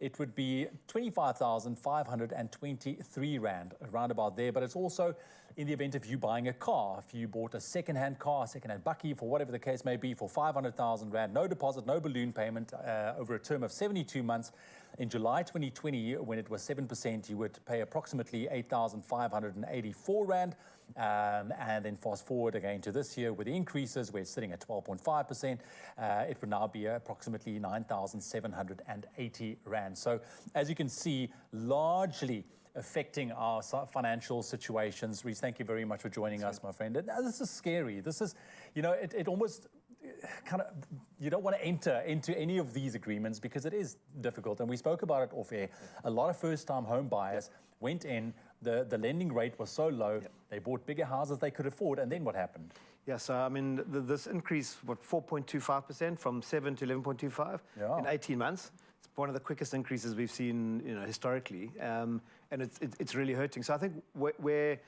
it would be 25,523 Rand, around about there. But it's also in the event of you buying a car. If you bought a second-hand car, second-hand bakkie, for whatever the case may be, for 500,000 Rand, no deposit, no balloon payment, over a term of 72 months. In July 2020, when it was 7%, you would pay approximately 8,584 Rand. And then fast forward again to this year with the increases, where it's sitting at 12.5%, it would now be approximately 9,780 Rand. So as you can see, largely affecting our financial situations. Reece, thank you very much for joining us, my friend. This is scary. This is, you know, it almost kind of, you don't want to enter into any of these agreements because it is difficult. And we spoke about it off air. A lot of first-time home buyers went in, the lending rate was so low, they bought bigger houses they could afford, and then what happened? Yeah, so I mean, this increase, 4.25% from 7 to 11.25 in 18 months. It's one of the quickest increases we've seen, you know, historically, and it's really hurting. So I think where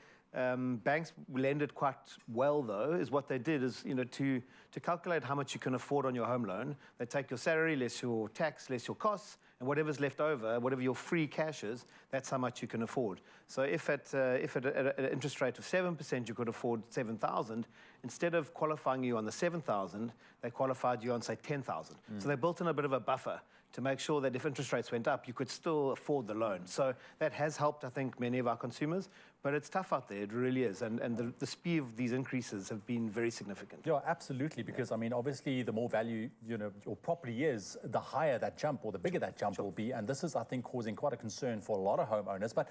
banks lended quite well, though, is what they did is, you know, to calculate how much you can afford on your home loan. They take your salary, less your tax, less your costs, and whatever's left over, whatever your free cash is, that's how much you can afford. So if at an interest rate of 7% you could afford 7,000, instead of qualifying you on the 7,000, they qualified you on, say, 10,000. So they built in a bit of a buffer to make sure that if interest rates went up, you could still afford the loan. So that has helped, I think, many of our consumers. But it's tough out there, it really is. And the speed of these increases have been very significant. Yeah, absolutely, because I mean, obviously, the more value, your property is, the higher that jump or the bigger that jump will be. And this is, I think, causing quite a concern for a lot of homeowners. But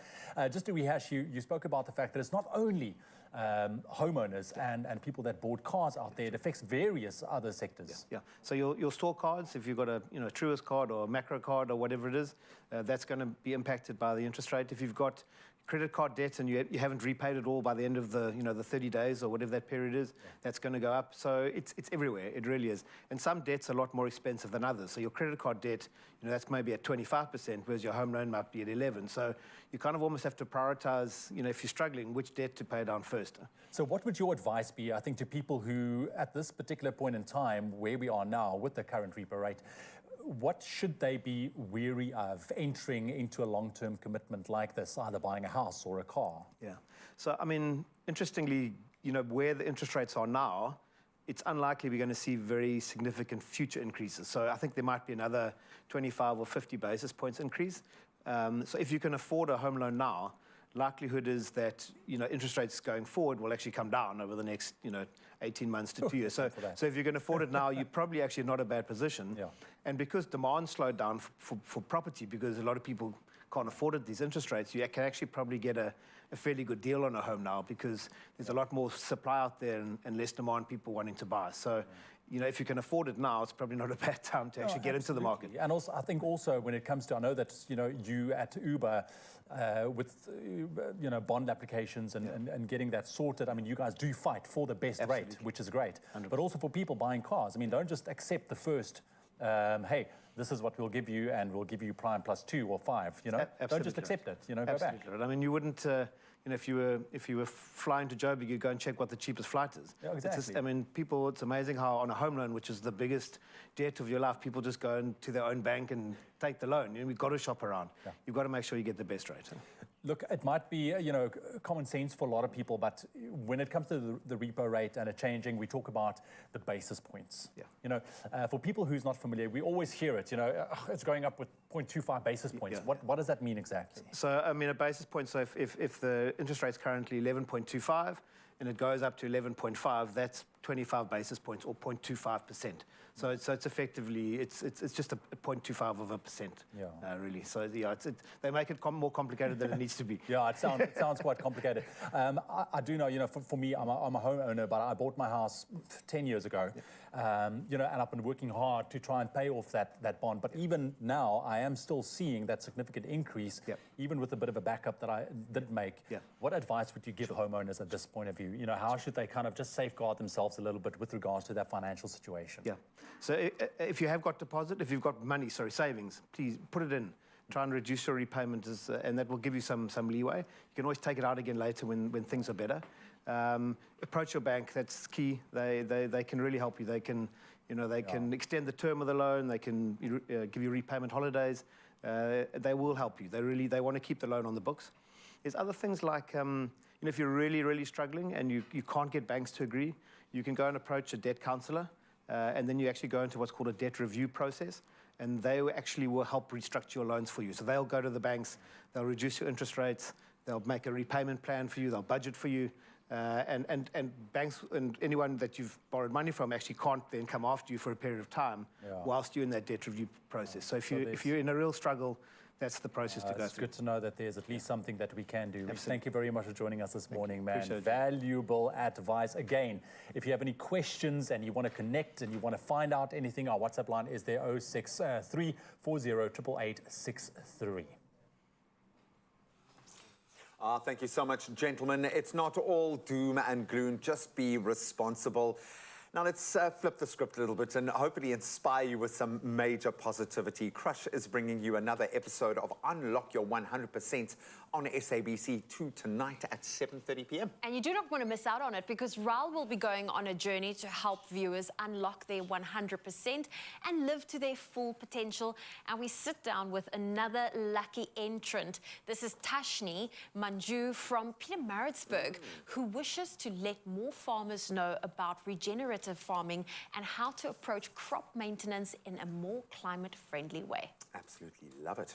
just to rehash, you spoke about the fact that it's not only homeowners and people that board cars out there, it affects various other sectors. Yeah. So your store cards, if you've got a Truist card or a Macro card or whatever it is, that's going to be impacted by the interest rate. If you've got credit card debt and you haven't repaid it all by the end of the the 30 days or whatever that period is, that's going to go up. So it's everywhere. It really is. And some debt's a lot more expensive than others. So your credit card debt, that's maybe at 25%, whereas your home loan might be at 11%. So you kind of almost have to prioritize, if you're struggling, which debt to pay down first. So what would your advice be, I think, to people who, at this particular point in time, where we are now with the current repo rate, what should they be wary of entering into a long-term commitment like this, either buying a house or a car? Yeah. So, I mean, interestingly, where the interest rates are now, it's unlikely we're going to see very significant future increases. So I think there might be another 25 or 50 basis points increase. So if you can afford a home loan now, likelihood is that interest rates going forward will actually come down over the next 18 months to 2 years. So if you can afford it now, you're probably actually not a bad position. Yeah. And because demand slowed down for property, because a lot of people can't afford it, these interest rates, you can actually probably get a fairly good deal on a home now because there's a lot more supply out there and less demand, people wanting to buy. So if you can afford it now, it's probably not a bad time to actually get into the market. And also, I think also when it comes to, I know that, you at Uber, with, bond applications and getting that sorted, I mean, you guys do fight for the best rate, which is great. 100%. But also for people buying cars, I mean, don't just accept the first, hey, this is what we'll give you, and we'll give you prime plus 2 or 5, Don't just accept it, go back. Right. I mean, you wouldn't, if you were flying to Joburg, you'd go and check what the cheapest flight is. Yeah, exactly. It's amazing how on a home loan, which is the biggest debt of your life, people just go into their own bank and take the loan. We've got to shop around. Yeah. You've got to make sure you get the best rate. Look, it might be, common sense for a lot of people, but when it comes to the repo rate and it changing, we talk about the basis points. Yeah. For people who's not familiar, we always hear it, it's going up with 0.25 basis points. Yeah. What does that mean exactly? So, I mean, a basis point, so if the interest rate's currently 11.25 and it goes up to 11.5, that's 25 basis points or 0.25%. So it's effectively, it's just a 0.25%, really. So they make it more complicated than it needs to be. Yeah, it sounds quite complicated. I do know, for me, I'm a homeowner, but I bought my house 10 years ago, and I've been working hard to try and pay off that bond. But even now, I am still seeing that significant increase, even with a bit of a backup that I did make. What advice would you give homeowners at this point of view? How should they kind of just safeguard themselves a little bit with regards to their financial situation? Yeah. So if you have got deposit, if you've got money, savings, please put it in. Try and reduce your repayment, and that will give you some leeway. You can always take it out again later when things are better. Approach your bank. That's key. They can really help you. They can can extend the term of the loan. They can give you repayment holidays. They will help you. They want to keep the loan on the books. There's other things like if you're really struggling and you can't get banks to agree, you can go and approach a debt counselor. And then you actually go into what's called a debt review process, and they actually will help restructure your loans for you. So they'll go to the banks, they'll reduce your interest rates, they'll make a repayment plan for you, they'll budget for you, and banks and anyone that you've borrowed money from actually can't then come after you for a period of time whilst you're in that debt review process. So if you're in a real struggle, that's the process to go through. It's good to know that there's at least something that we can do. Absolutely. Thank you very much for joining us this morning, man. Appreciate it. Valuable advice. Again, if you have any questions and you want to connect and you want to find out anything, our WhatsApp line is there, 063 40 8863. Thank you so much, gentlemen. It's not all doom and gloom. Just be responsible. Now, let's flip the script a little bit and hopefully inspire you with some major positivity. Crush is bringing you another episode of Unlock Your 100% on SABC2 tonight at 7:30 p.m. And you do not want to miss out on it because Raul will be going on a journey to help viewers unlock their 100% and live to their full potential. And we sit down with another lucky entrant. This is Tashni Manju from Pietermaritzburg, who wishes to let more farmers know about Regenerative, regenerative farming and how to approach crop maintenance in a more climate-friendly way. Absolutely love it.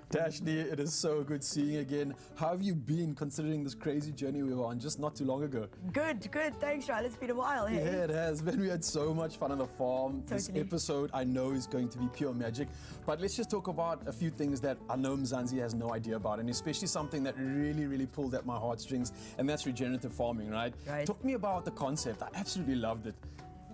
Dashni, it is so good seeing you again. How have you been considering this crazy journey we were on just not too long ago? Good, good. Thanks, Ryan. It's been a while, hey? Yeah, it has. Man, we had so much fun on the farm. This episode, I know, is going to be pure magic. But let's just talk about a few things that I know Mzansi has no idea about, and especially something that really, really pulled at my heartstrings, and that's regenerative farming, right? Right. Talk to me about the concept. I absolutely loved it.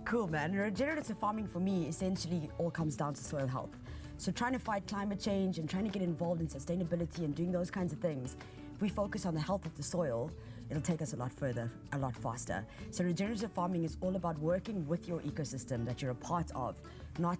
Cool, man. Regenerative farming for me essentially all comes down to soil health. So trying to fight climate change and trying to get involved in sustainability and doing those kinds of things, if we focus on the health of the soil, it'll take us a lot further, a lot faster. So regenerative farming is all about working with your ecosystem that you're a part of, not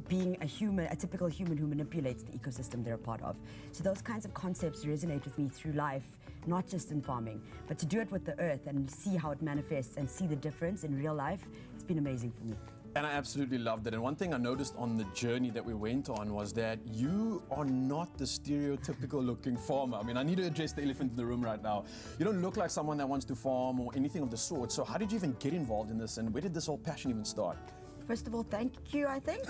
being a typical human who manipulates the ecosystem they're a part of. So those kinds of concepts resonate with me through life, not just in farming, but to do it with the earth and see how it manifests and see the difference in real life, it's been amazing for me. And I absolutely loved it. And one thing I noticed on the journey that we went on was that you are not the stereotypical looking farmer. I mean, I need to address the elephant in the room right now. You don't look like someone that wants to farm or anything of the sort. So how did you even get involved in this, and where did this whole passion even start? First of all, thank you, I think.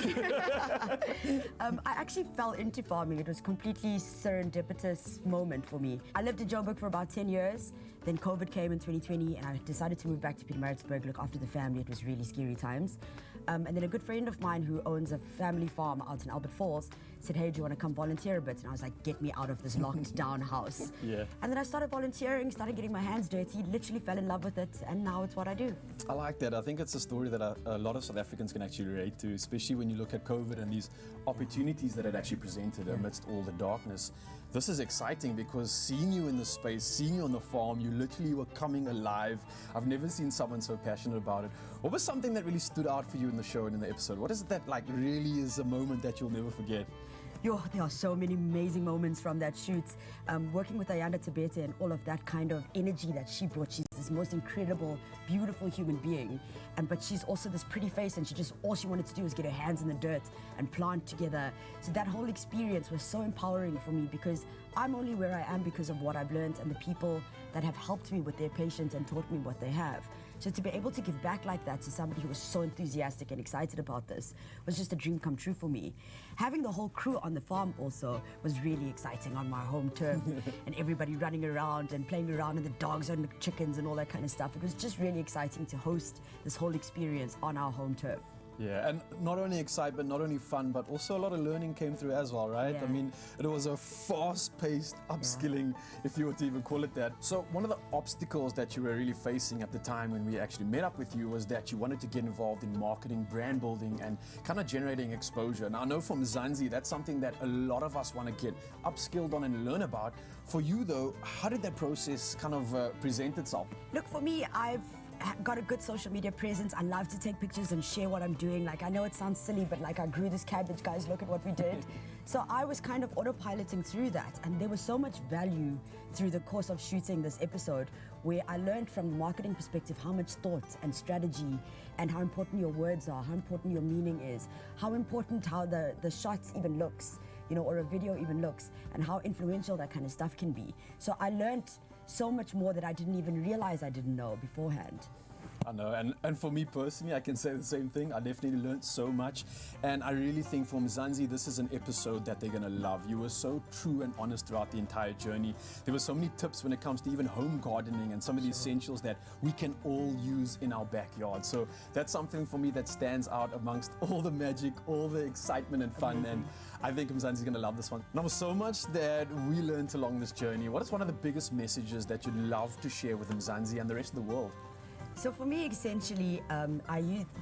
I actually fell into farming. It was a completely serendipitous moment for me. I lived in Joburg for about 10 years. Then COVID came in 2020 and I decided to move back to Pietermaritzburg, look after the family. It was really scary times. And then a good friend of mine who owns a family farm out in Albert Falls said, hey, do you want to come volunteer a bit? And I was like, get me out of this locked down house. Yeah. And then I started volunteering, started getting my hands dirty, literally fell in love with it, and now it's what I do. I like that. I think it's a story that a lot of South Africans can actually relate to, especially when you look at COVID and these opportunities that it actually presented amidst all the darkness. This is exciting because seeing you in the space, seeing you on the farm, you literally were coming alive. I've never seen someone so passionate about it. What was something that really stood out for you in the show and in the episode? What is it that like really is a moment that you'll never forget? There are so many amazing moments from that shoot. Working with Ayanda Tabete and all of that kind of energy that she brought. She's this most incredible, beautiful human being. But she's also this pretty face, and all she wanted to do was get her hands in the dirt and plant together. So that whole experience was so empowering for me because I'm only where I am because of what I've learned and the people that have helped me with their patience and taught me what they have. So to be able to give back like that to somebody who was so enthusiastic and excited about this was just a dream come true for me. Having the whole crew on the farm also was really exciting on my home turf and everybody running around and playing around and the dogs and the chickens and all that kind of stuff. It was just really exciting to host this whole experience on our home turf. Yeah, and not only excitement, not only fun, but also a lot of learning came through as well, right? Yeah. I mean, it was a fast-paced upskilling, if you were to even call it that. So one of the obstacles that you were really facing at the time when we actually met up with you was that you wanted to get involved in marketing, brand building, and kind of generating exposure. Now, I know from Mzansi, that's something that a lot of us want to get upskilled on and learn about. For you, though, how did that process kind of present itself? Look, for me, I've got a good social media presence. I love to take pictures and share what I'm doing. Like, I know it sounds silly, but like I grew this cabbage, guys, look at what we did. So I was kind of autopiloting through that. And there was so much value through the course of shooting this episode where I learned from the marketing perspective how much thought and strategy and how important your words are, how important your meaning is, how important how the shots even looks, you know, or a video even looks, and how influential that kind of stuff can be. So I learned so much more that I didn't even realize I didn't know beforehand. I know, and for me personally, I can say the same thing. I definitely learned so much, and I really think for Mzansi, this is an episode that they're gonna love. You were so true and honest throughout the entire journey. There were so many tips when it comes to even home gardening and some of the essentials that we can all use in our backyard. So that's something for me that stands out amongst all the magic, all the excitement and fun. Amazing. And I think Mzansi's gonna love this one. Now, with so much that we learned along this journey, what is one of the biggest messages that you'd love to share with Mzansi and the rest of the world? So for me, essentially,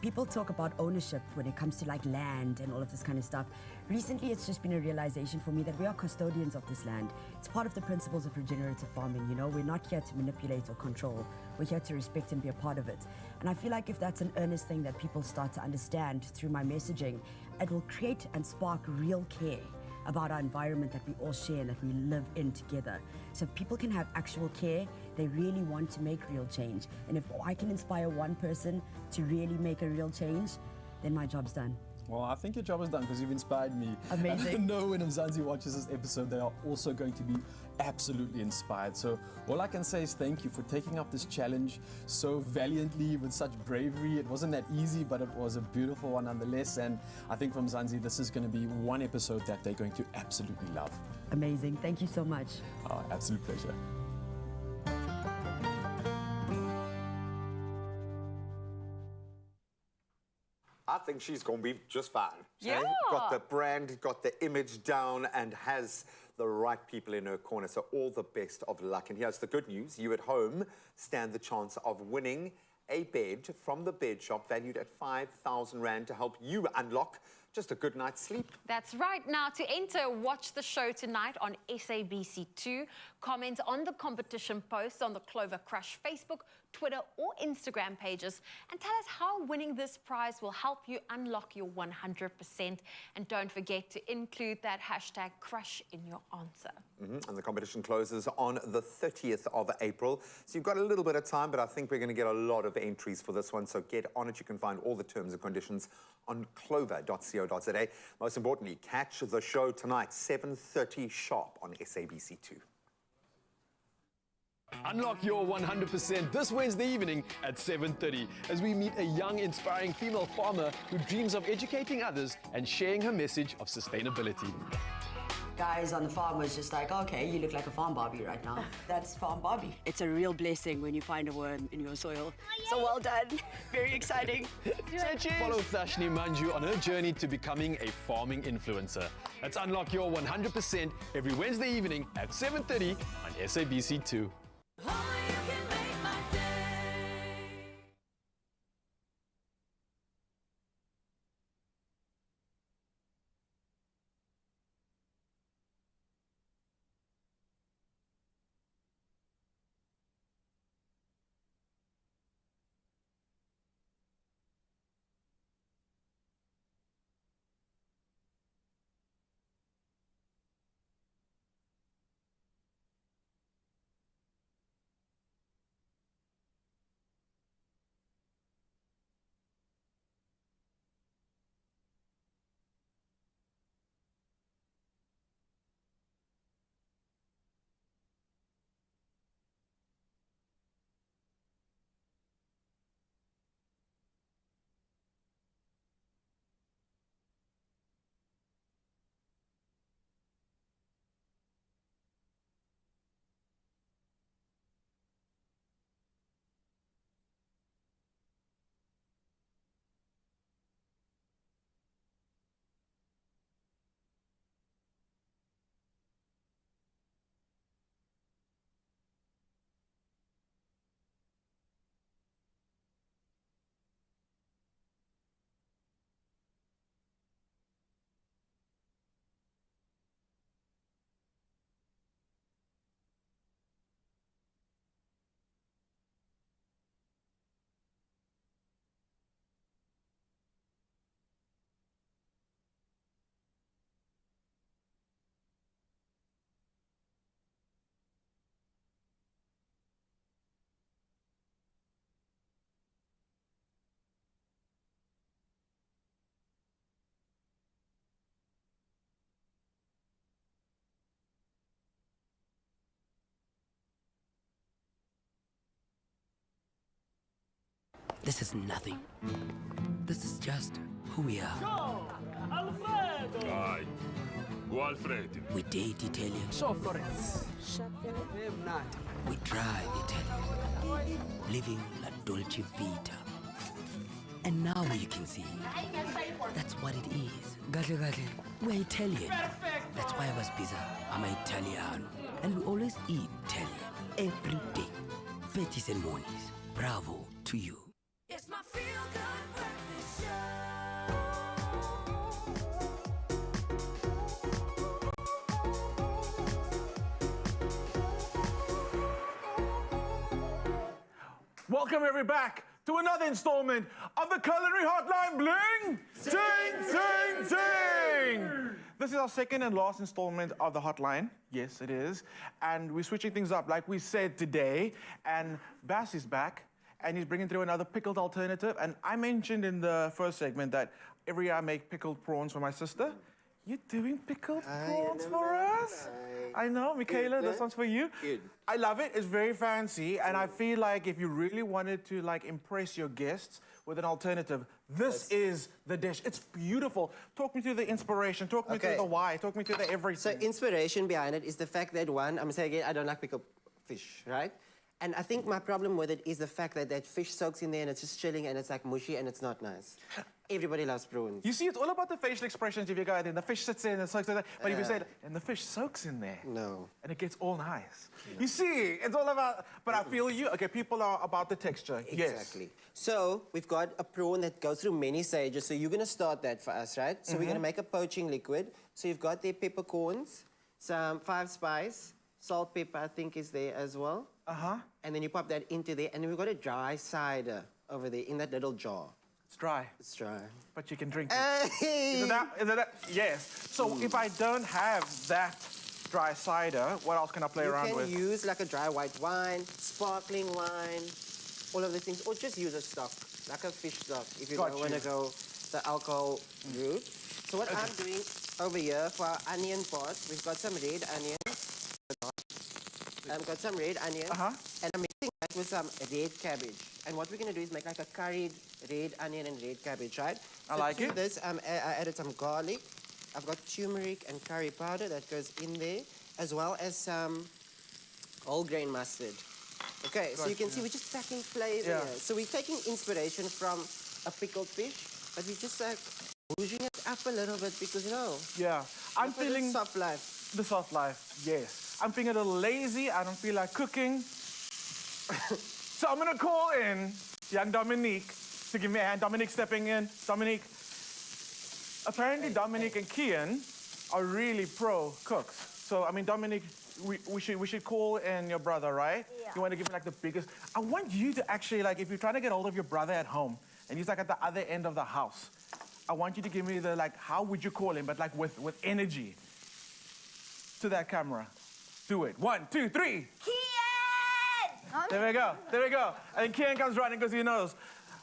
people talk about ownership when it comes to like land and all of this kind of stuff. Recently, it's just been a realization for me that we are custodians of this land. It's part of the principles of regenerative farming, you know? We're not here to manipulate or control. We're here to respect and be a part of it. And I feel like if that's an earnest thing that people start to understand through my messaging, it will create and spark real care about our environment that we all share and that we live in together. So if people can have actual care, they really want to make real change. And if I can inspire one person to really make a real change, then my job's done. Well, I think your job is done because you've inspired me. Amazing. And I know when Mzansi watches this episode, they are also going to be absolutely inspired. So all I can say is thank you for taking up this challenge so valiantly with such bravery. It wasn't that easy, but it was a beautiful one nonetheless. And I think from Mzansi, this is going to be one episode that they're going to absolutely love. Amazing. Thank you so much. Absolute pleasure. I think she's going to be just fine. Yeah. Got the brand, got the image down, and has the right people in her corner. So all the best of luck. And here's the good news. You at home stand the chance of winning a bed from the bed shop valued at 5,000 Rand to help you unlock just a good night's sleep. That's right. Now, to enter, watch the show tonight on SABC2. Comment on the competition posts on the Clover Crush Facebook, Twitter, or Instagram pages, and tell us how winning this prize will help you unlock your 100%. And don't forget to include that hashtag crush in your answer. And the competition closes on the 30th of April. So you've got a little bit of time, but I think we're going to get a lot of entries for this one. So get on it. You can find all the terms and conditions on clover.co.za. Most importantly, catch the show tonight, 7:30 sharp on SABC2. Unlock your 100% this Wednesday evening at 7:30 as we meet a young, inspiring female farmer who dreams of educating others and sharing her message of sustainability. Guys on the farm was just like, okay, you look like a farm Barbie right now. That's farm Barbie. It's a real blessing when you find a worm in your soil. So well done. Very exciting. Follow Thashni Manju on her journey to becoming a farming influencer. Let's unlock your 100% every Wednesday evening at 7:30 on SABC2. This is nothing. This is just who we are. Go! Alfredo! Vai. O Alfredo. We date Italian. So, Florence. We drive Italian. Living la dolce vita. And now you can see. That's what it is. Gatle gatle. We're Italian. Perfect. That's why I was pizza. I'm Italiano. And we always eat Italian. Every day. Fettis and mornings. Bravo to you. It's my feel-good breakfast Welcome everybody back to another installment of the Culinary Hotline Bling! Ting, ting, ting! This is our second and last installment of the hotline. Yes, it is. And we're switching things up like we said today. And Bass is back. And he's bringing through another pickled alternative. And I mentioned in the first segment that every year I make pickled prawns for my sister. You're doing pickled prawns for us? I know, Michaela, this one's for you. I love it. It's very fancy, and I feel like if you really wanted to like impress your guests with an alternative, this is the dish. It's beautiful. Talk me through the inspiration. Talk me through the why. Talk me through the everything. So inspiration behind it is the fact that one, I'm saying again, I don't like pickled fish, right? And I think my problem with it is the fact that that fish soaks in there and it's just chilling and it's like mushy and it's not nice. Everybody loves prawns. You see, it's all about the facial expressions. If you go in and the fish sits in and soaks in there, but if you say, and the fish soaks in there. No. And it gets all nice. You see, it's all about, but I feel you. Okay, people are about the texture. Exactly. So we've got a prawn that goes through many stages. So you're going to start that for us, right? So we're going to make a poaching liquid. So you've got the peppercorns, some 5 spice, salt, pepper, I think is there as well. And then you pop that into there, and then we've got a dry cider over there in that little jar. It's dry. It's dry. But you can drink it. Is it that? Yes. So if I don't have that dry cider, what else can I play around with? You can use like a dry white wine, sparkling wine, all of these things, or just use a stock, like a fish stock, if you don't want to go the alcohol route. So what I'm doing over here for our onion pot, we've got some red onions. I've got some red onions, and I'm mixing that with some red cabbage. And what we're going to do is make like a curried red onion and red cabbage, right? I like it. To this, I added some garlic. I've got turmeric and curry powder that goes in there, as well as some whole grain mustard. Okay, so you can see we're just packing flavor here. So we're taking inspiration from a pickled fish, but we're just like boozing it up a little bit because, you know. Yeah, I'm feeling the soft life. The soft life, yes. I'm feeling a little lazy. I don't feel like cooking. So I'm gonna call in young Dominique to give me a hand. Dominique stepping in. Dominique. Apparently Dominique and Kian are really pro cooks. So I mean, Dominique, we should call in your brother, right? Yeah. You want to give me like the biggest. I want you to actually like if you're trying to get hold of your brother at home and he's like at the other end of the house. I want you to give me the like how would you call him, but like with energy. To that camera. Do it. 1, 2, 3. Kian! There we go. There we go. And Kian comes running because he knows.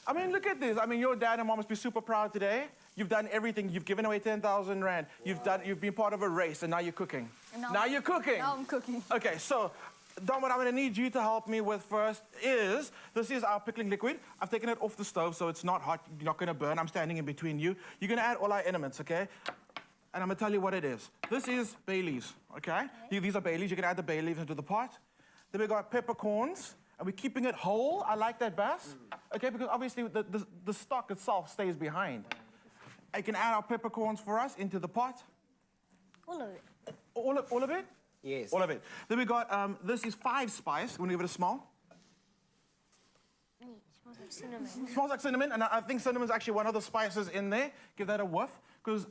I mean, look at this. I mean, your dad and mom must be super proud today. You've done everything. You've given away 10,000 rand. You've been part of a race, and now you're cooking. Now you're cooking. Now I'm cooking. Okay, so Dom, what I'm going to need you to help me with first is, this is our pickling liquid. I've taken it off the stove, so it's not hot. You're not going to burn. I'm standing in between you. You're going to add all our elements, okay? And I'm going to tell you what it is. This is bay leaves, okay? These are bay leaves. You can add the bay leaves into the pot. Then we got peppercorns, and we're keeping it whole. I like that, Bass. Okay, because obviously the stock itself stays behind. I can add our peppercorns for us into the pot. All of it. All of it? Yes. All of it. Then we got, this is 5 spice. We're going to give it a smell. It smells like cinnamon. It smells like cinnamon, and I think cinnamon's actually one of the spices in there. Give that a whiff, because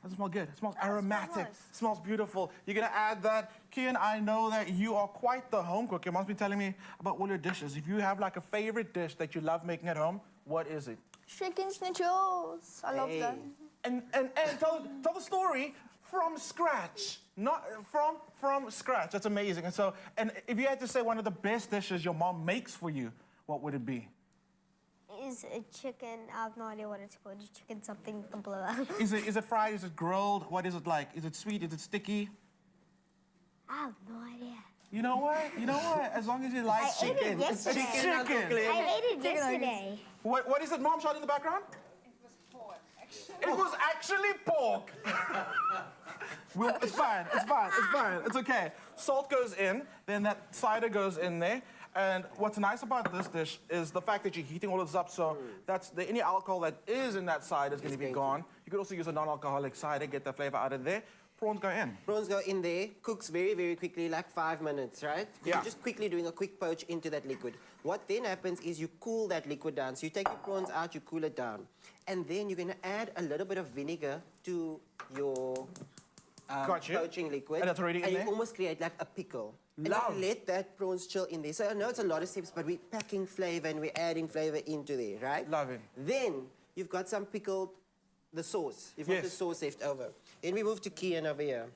it smells good. It smells aromatic. It smells beautiful. You're going to add that. Kian, I know that you are quite the home cook. You must be telling me about all your dishes. If you have like a favorite dish that you love making at home, what is it? Chicken schnitzel. I love that. And tell the story from scratch. Not from scratch. That's amazing. And if you had to say one of the best dishes your mom makes for you, what would it be? Is a chicken. I have no idea what it's called. Chicken something, blah, blah. Is it fried? Is it grilled? What is it like? Is it sweet? Is it sticky? I have no idea. You know what? You know what? As long as you like chicken. I ate it yesterday. It's chicken. I ate it yesterday. What is it, Mom? Shout in the background. It was actually pork. It's fine. It's fine. It's fine. It's okay. Salt goes in, then that cider goes in there. And what's nice about this dish is the fact that you're heating all of this up, so any alcohol that is in that cider is going to be gone. You could also use a non-alcoholic cider, get the flavor out of there. Prawns go in. Prawns go in there, cooks very, very quickly, like 5 minutes, right? Yeah. You're just quickly doing a quick poach into that liquid. What then happens is you cool that liquid down. So you take your prawns out, you cool it down. And then you're going to add a little bit of vinegar to your poaching liquid. And that's already in there? there? And you almost create like a pickle. And you let that prawns chill in there. So I know it's a lot of steps, but we're packing flavor and we're adding flavor into there, right? Love it. Then you've got the sauce. You've got the sauce left over. Then we move to Kian over here.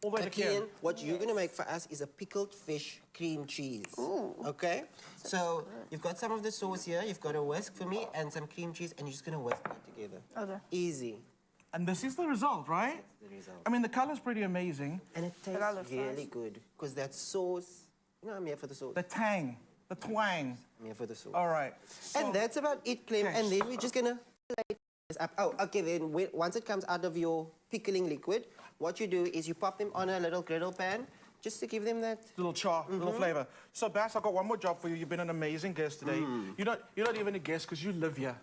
All the way to Again, Kieran. what you're going to make for us is a pickled fish cream cheese. Okay? So you've got some of the sauce here, you've got a whisk for me, and some cream cheese, and you're just going to whisk that together. Okay. Easy. And this is the result, right? That's the result. I mean, the color's pretty amazing. And it tastes really good, because that sauce, you know, I'm here for the sauce. The tang, the twang. I'm here for the sauce. All right. And that's about it, Clem. And then we're just going to plate this up. Oh, okay, then once it comes out of your pickling liquid, what you do is you pop them on a little griddle pan, just to give them that little char, little flavor. So, Bass, I've got one more job for you. You've been an amazing guest today. You're not even a guest because you live here.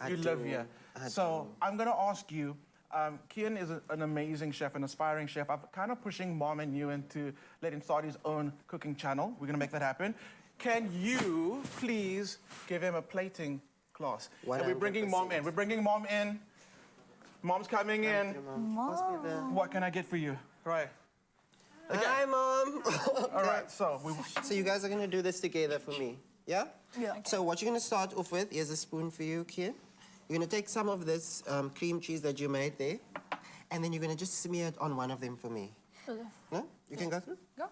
You live here. So I'm going to ask you. Kian is an amazing chef, an aspiring chef. I'm kind of pushing Mom and you into letting him start his own cooking channel. We're going to make that happen. Can you please give him a plating class? And we're bringing Mom in. We're bringing Mom in. Mom's coming in. Mom. What can I get for you? Right. Okay. Hi, Mom. All right, so you guys are going to do this together for me, yeah? Yeah. So what you're going to start off with, here's a spoon for you, Kian. You're going to take some of this cream cheese that you made there, and then you're going to just smear it on one of them for me. Okay. Yeah? You can go through? Go.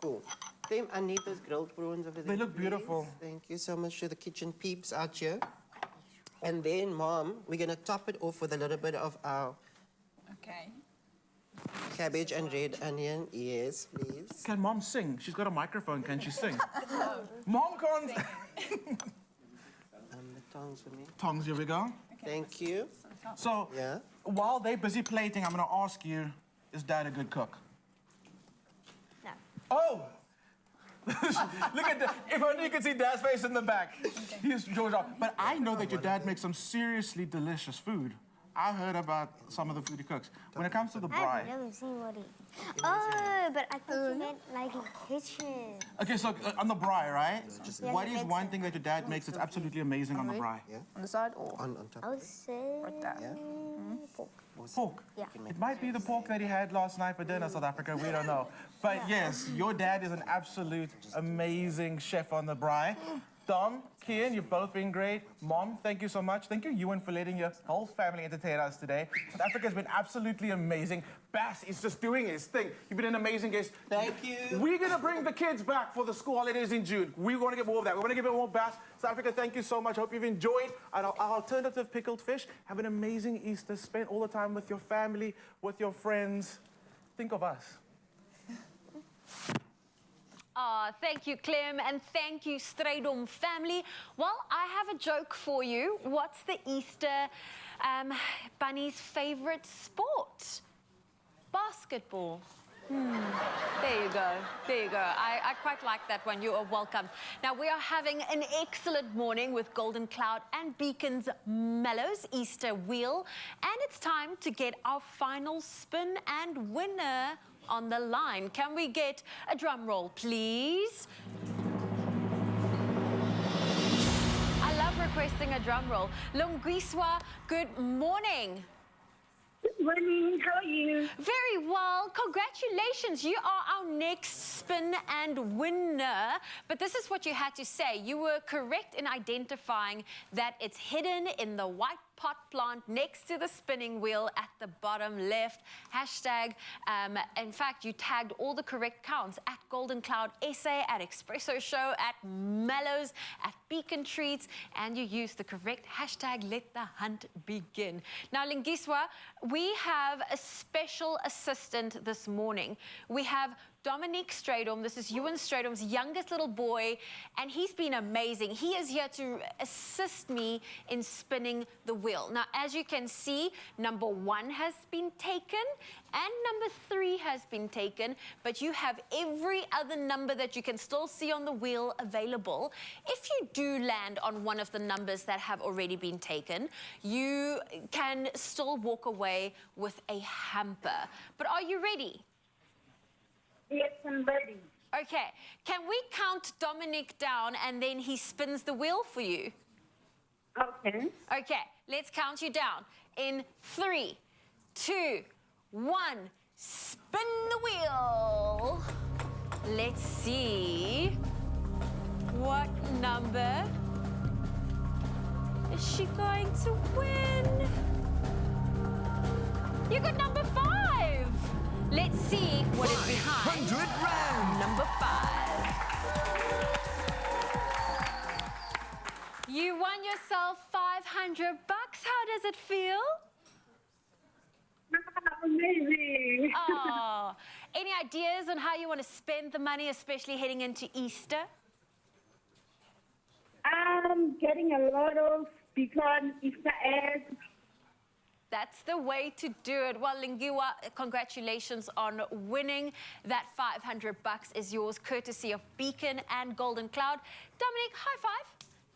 Cool. Then I need those grilled prawns over there. They look beautiful. Thank you so much to the kitchen peeps out here. And then, Mom, we're going to top it off with a little bit of our cabbage and red onion. Yes, please. Can Mom sing? She's got a microphone. Can she sing? Mom can't. The tongs for me. Tongs, here we go. Thank you. So, while they're busy plating, I'm going to ask you, is Dad a good cook? No. Oh! Look at that. If only you could see Dad's face in the back. He's George. But I know that your dad makes some seriously delicious food. I heard about some of the food he cooks. When it comes to the braai. I've never seen what he... Oh, but I thought you meant like in kitchen. Okay, so on the braai, right? Yeah, What is that's one thing that your dad makes that's absolutely amazing on the braai? On the side or on top? I would say... pork. Pork. Yeah. It might be the pork that he had last night for dinner, South Africa. We don't know. But yes, your dad is an absolute amazing chef on the braai. Dom, Kian, you've both been great. Mom, thank you so much. Thank you, Ewan, for letting your whole family entertain us today. South Africa has been absolutely amazing. Bass is just doing his thing. You've been an amazing guest. Thank you. We're going to bring the kids back for the school holidays in June. We want to get more of that. We want to give it more Bass. South Africa, thank you so much. Hope you've enjoyed our alternative pickled fish. Have an amazing Easter. Spend all the time with your family, with your friends. Think of us. Thank you, Clem, and thank you, Strydom family. Well, I have a joke for you. What's the Easter bunny's favorite sport? Basketball. There you go. There you go. I quite like that one. You are welcome. Now, we are having an excellent morning with Golden Cloud and Beacon's Mellows Easter Wheel. And it's time to get our final spin and winner on the line. Can we get a drum roll, please? I love requesting a drum roll. Lungiswa, good morning. Good morning. How are you? Very well. Congratulations. You are our next spin and winner. But this is what you had to say. You were correct in identifying that it's hidden in the white pot plant next to the spinning wheel at the bottom left. Hashtag, in fact, you tagged all the correct counts at Golden Cloud SA, at Expresso Show, at Mellows, at Beacon Treats, and you used the correct hashtag, let the hunt begin. Now, Lingiswa, we have a special assistant this morning. We have Dominique Strydom. This is Ewan Strydom's youngest little boy, and he's been amazing. He is here to assist me in spinning the wheel. Now, as you can see, number 1 has been taken, and number 3 has been taken, but you have every other number that you can still see on the wheel available. If you do land on one of the numbers that have already been taken, you can still walk away with a hamper. But are you ready? Yes, I'm ready. Okay, can we count Dominic down and then he spins the wheel for you? Okay. Okay, let's count you down. In 3, 2, 1, spin the wheel. Let's see. What number is she going to win? You got number 5. Let's see what is behind 100 rand. number 5. You won yourself 500 bucks. How does it feel? Amazing. Oh, any ideas on how you want to spend the money, especially heading into Easter? Getting a lot of Pickled Easter eggs. That's the way to do it. Well, Lingiwa, congratulations on winning. That 500 bucks is yours, courtesy of Beacon and Golden Cloud. Dominic, high five.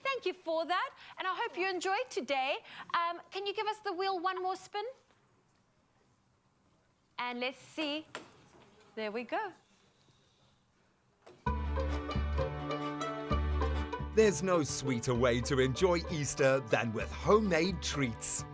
Thank you for that. And I hope you enjoyed today. Can you give us the wheel one more spin? And let's see. There we go. There's no sweeter way to enjoy Easter than with homemade treats.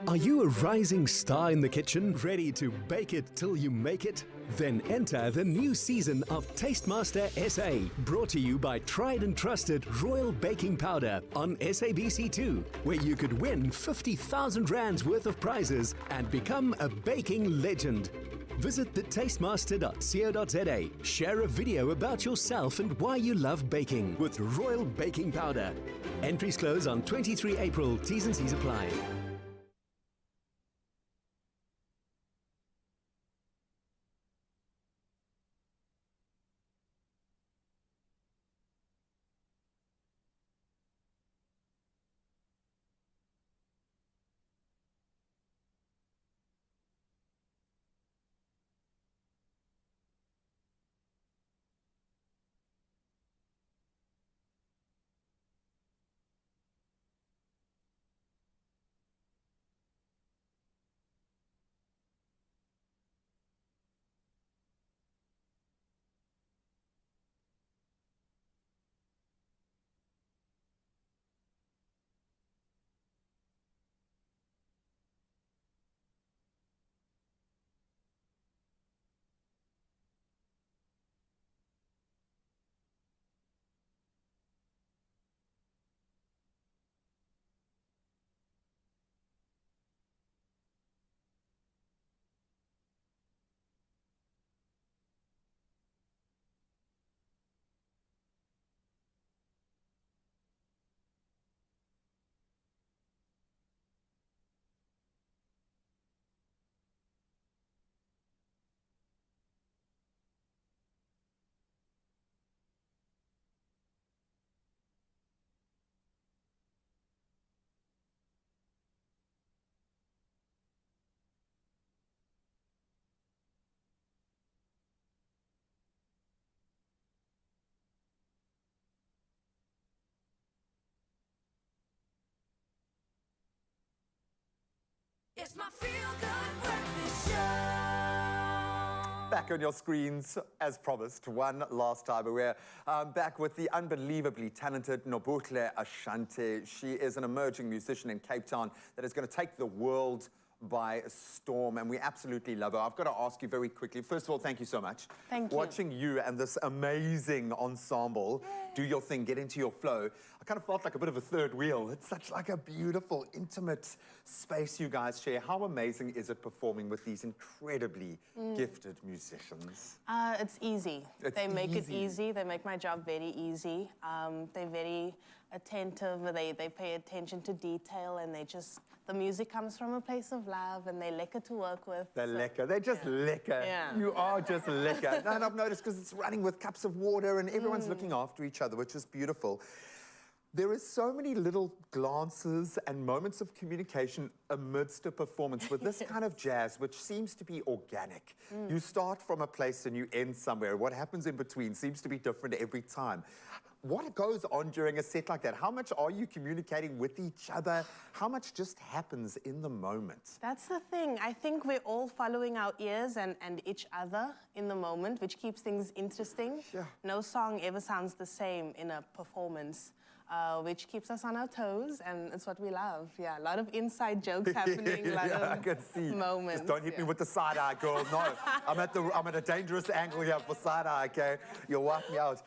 Are you a rising star in the kitchen, ready to bake it till you make it? Then enter the new season of Tastemaster SA, brought to you by tried and trusted Royal Baking Powder on SABC2, where you could win 50,000 rands worth of prizes and become a baking legend. Visit thetastemaster.co.za, share a video about yourself and why you love baking with Royal Baking Powder. Entries close on 23 April, T's and C's apply. It's my feel-good breakfast show. Back on your screens, as promised, one last time. We're back with the unbelievably talented Nobuhle Ashanti. She is an emerging musician in Cape Town that is going to take the world by storm, and we absolutely love her. I've got to ask you very quickly. First of all, thank you so much. Thank you. Watching you and this amazing ensemble do your thing, get into your flow, I kind of felt like a bit of a third wheel. It's such like a beautiful, intimate space you guys share. How amazing is it performing with these incredibly gifted musicians? It's easy. They make it easy. They make my job very easy. They're very attentive. They pay attention to detail, and the music comes from a place of love, and they're lekker to work with. They're lekker. They're just lekker. Yeah. You are just lekker. And I've noticed because it's running with cups of water and everyone's looking after each other, which is beautiful. There is so many little glances and moments of communication amidst a performance with this kind of jazz, which seems to be organic. You start from a place and you end somewhere. What happens in between seems to be different every time. What goes on during a set like that? How much are you communicating with each other? How much just happens in the moment? That's the thing. I think we're all following our ears and each other in the moment, which keeps things interesting. Yeah. No song ever sounds the same in a performance. which keeps us on our toes, and it's what we love. Yeah, a lot of inside jokes happening, a lot Yeah, I of can see. moments. Just don't hit me with the side eye, girl. No, I'm at a dangerous angle here for side eye. Okay, you'll wipe me out.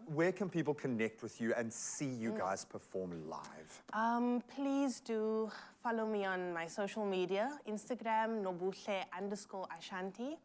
Where can people connect with you and see you guys perform live? Please do follow me on my social media, Instagram, nobuhle_Ashanti,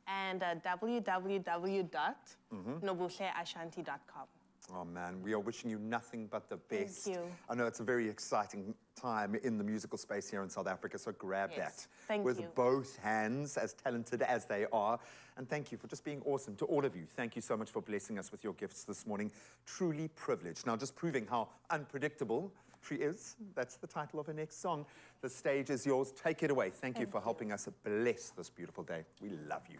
and www.nobuhleashanti.com. Oh man, we are wishing you nothing but the best. Thank you. I know it's a very exciting time in the musical space here in South Africa, so grab that Thank with you. both hands, as talented as they are. And thank you for just being awesome. To all of you, thank you so much for blessing us with your gifts this morning. Truly privileged. Now, just proving how unpredictable she is, that's the title of her next song. The stage is yours. Take it away. Thank you for helping us bless this beautiful day. We love you.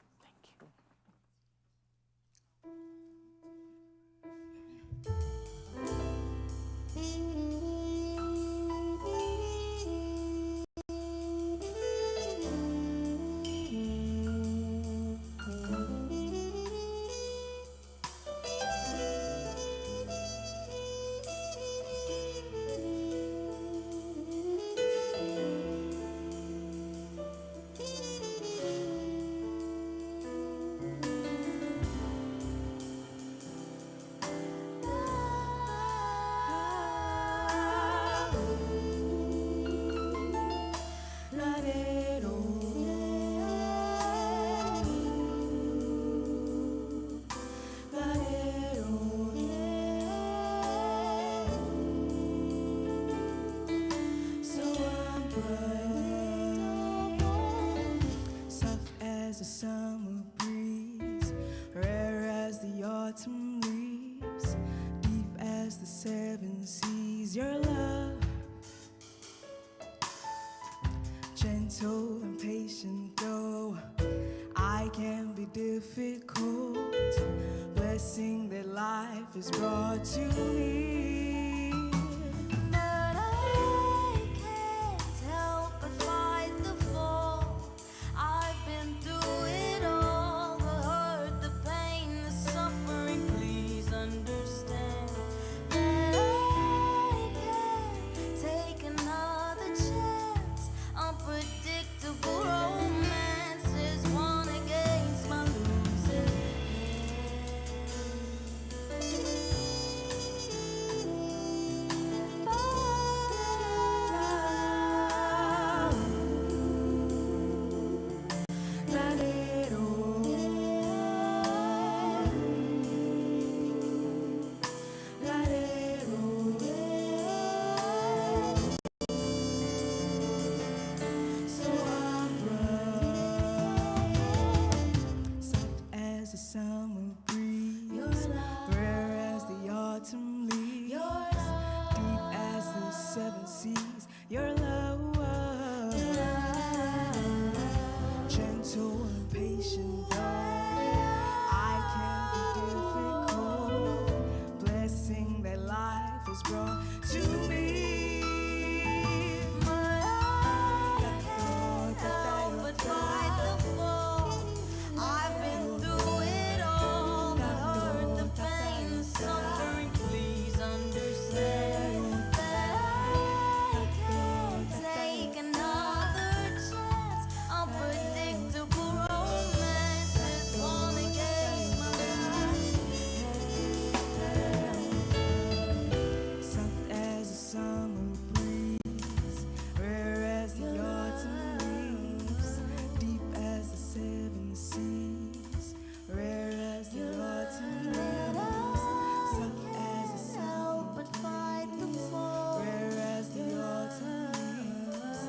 The summer breeze, rare as the autumn leaves, deep as the seven seas. Your love, gentle and patient though I can be difficult, blessing that life has brought to me. But I can't help but fight the fall. I've been through it all, the hurt, the pain, the suffering. Please understand that I can't take another chance. Unpredictable romances, one against my losing summer breeze, rare as the autumn leaves, deep as the seven seas. Your love, gentle and patient though I can be difficult, blessing that life has brought to me. But I can't help but fight the fall. I've been through it all, the hurt, the pain, the suffering. Please understand that I can't take another chance. Unpredictable romances, one against my life. Soft as a summer breeze, rare as the autumn leaves, deep as the seven seas, rare as the autumn leaves, soft as the summer but fight the fall, rare as the autumn leaves,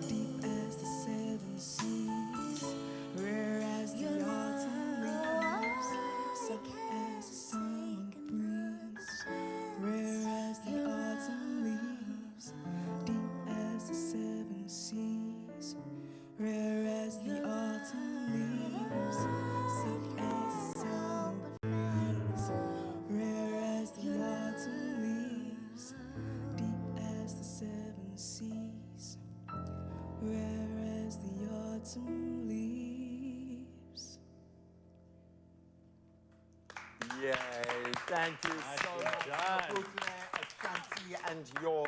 deep as the seven seas, rare as the autumn leaves, soft as the summer breeze, rare as the autumn leaves, deep as the seven seas, rare as the autumn leaves, soft as the summer breeze, rare as the autumn leaves, deep as the seven seas, rare as the autumn leaves. Yay, thank you so much. done. Nobuhle Ashanti. and your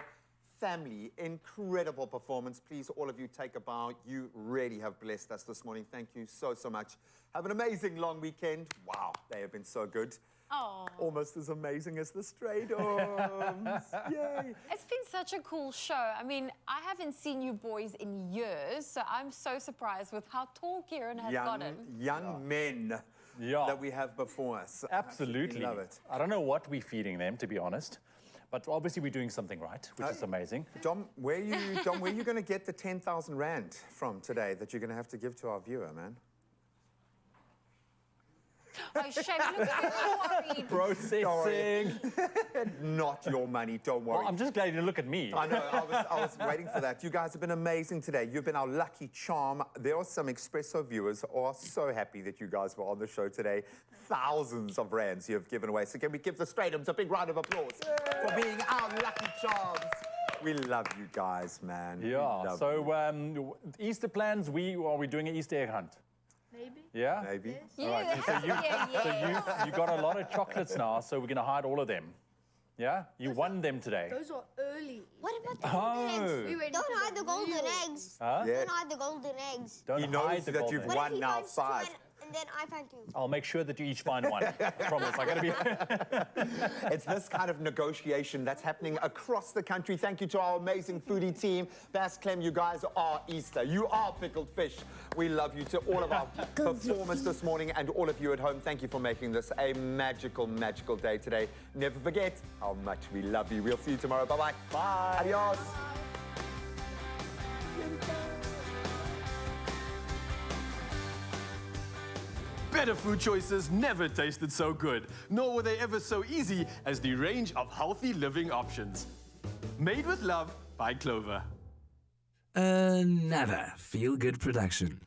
family. Incredible performance. Please, all of you, take a bow. You really have blessed us this morning. Thank you so, so much. Have an amazing long weekend. Wow, they have been so good. Oh. Almost as amazing as the Stray Dogs. Yay. It's been such a cool show. I mean, I haven't seen you boys in years, so I'm so surprised with how tall Kieran has gotten. Young men that we have before us. Absolutely. Love it. I don't know what we're feeding them, to be honest. But obviously we're doing something right, which is amazing. Dom, where are you going to get the 10,000 Rand from today that you're going to have to give to our viewer, man? Oh, Shane, you look so worried. Processing. Not your money, don't worry. Well, I'm just glad you look at me. I know, I was waiting for that. You guys have been amazing today. You've been our lucky charm. There are some Expresso viewers who are so happy that you guys were on the show today. Thousands of rands you have given away. So can we give the Stradums a big round of applause for being our lucky charms? We love you guys, man. Yeah, so Easter plans, are we doing an Easter egg hunt? Maybe. Yeah? Maybe. All right. So you got a lot of chocolates now, so we're going to hide all of them. Yeah? You won them today. Those are early. What about the golden eggs? Don't hide the golden eggs. Huh? Don't hide the golden eggs. Don't he knows hide the that golden you've eggs. won now 5. And then I find 2. I'll make sure that you each find one. Promise. I gotta be. It's this kind of negotiation that's happening across the country. Thank you to our amazing foodie team. Bass Clem, you guys are Easter. You are pickled fish. We love you. To all of our performers this morning and all of you at home, thank you for making this a magical, magical day today. Never forget how much we love you. We'll see you tomorrow. Bye-bye. Bye. Adios. Better food choices never tasted so good, nor were they ever so easy as the range of healthy living options. Made with love by Clover. Another feel-good production.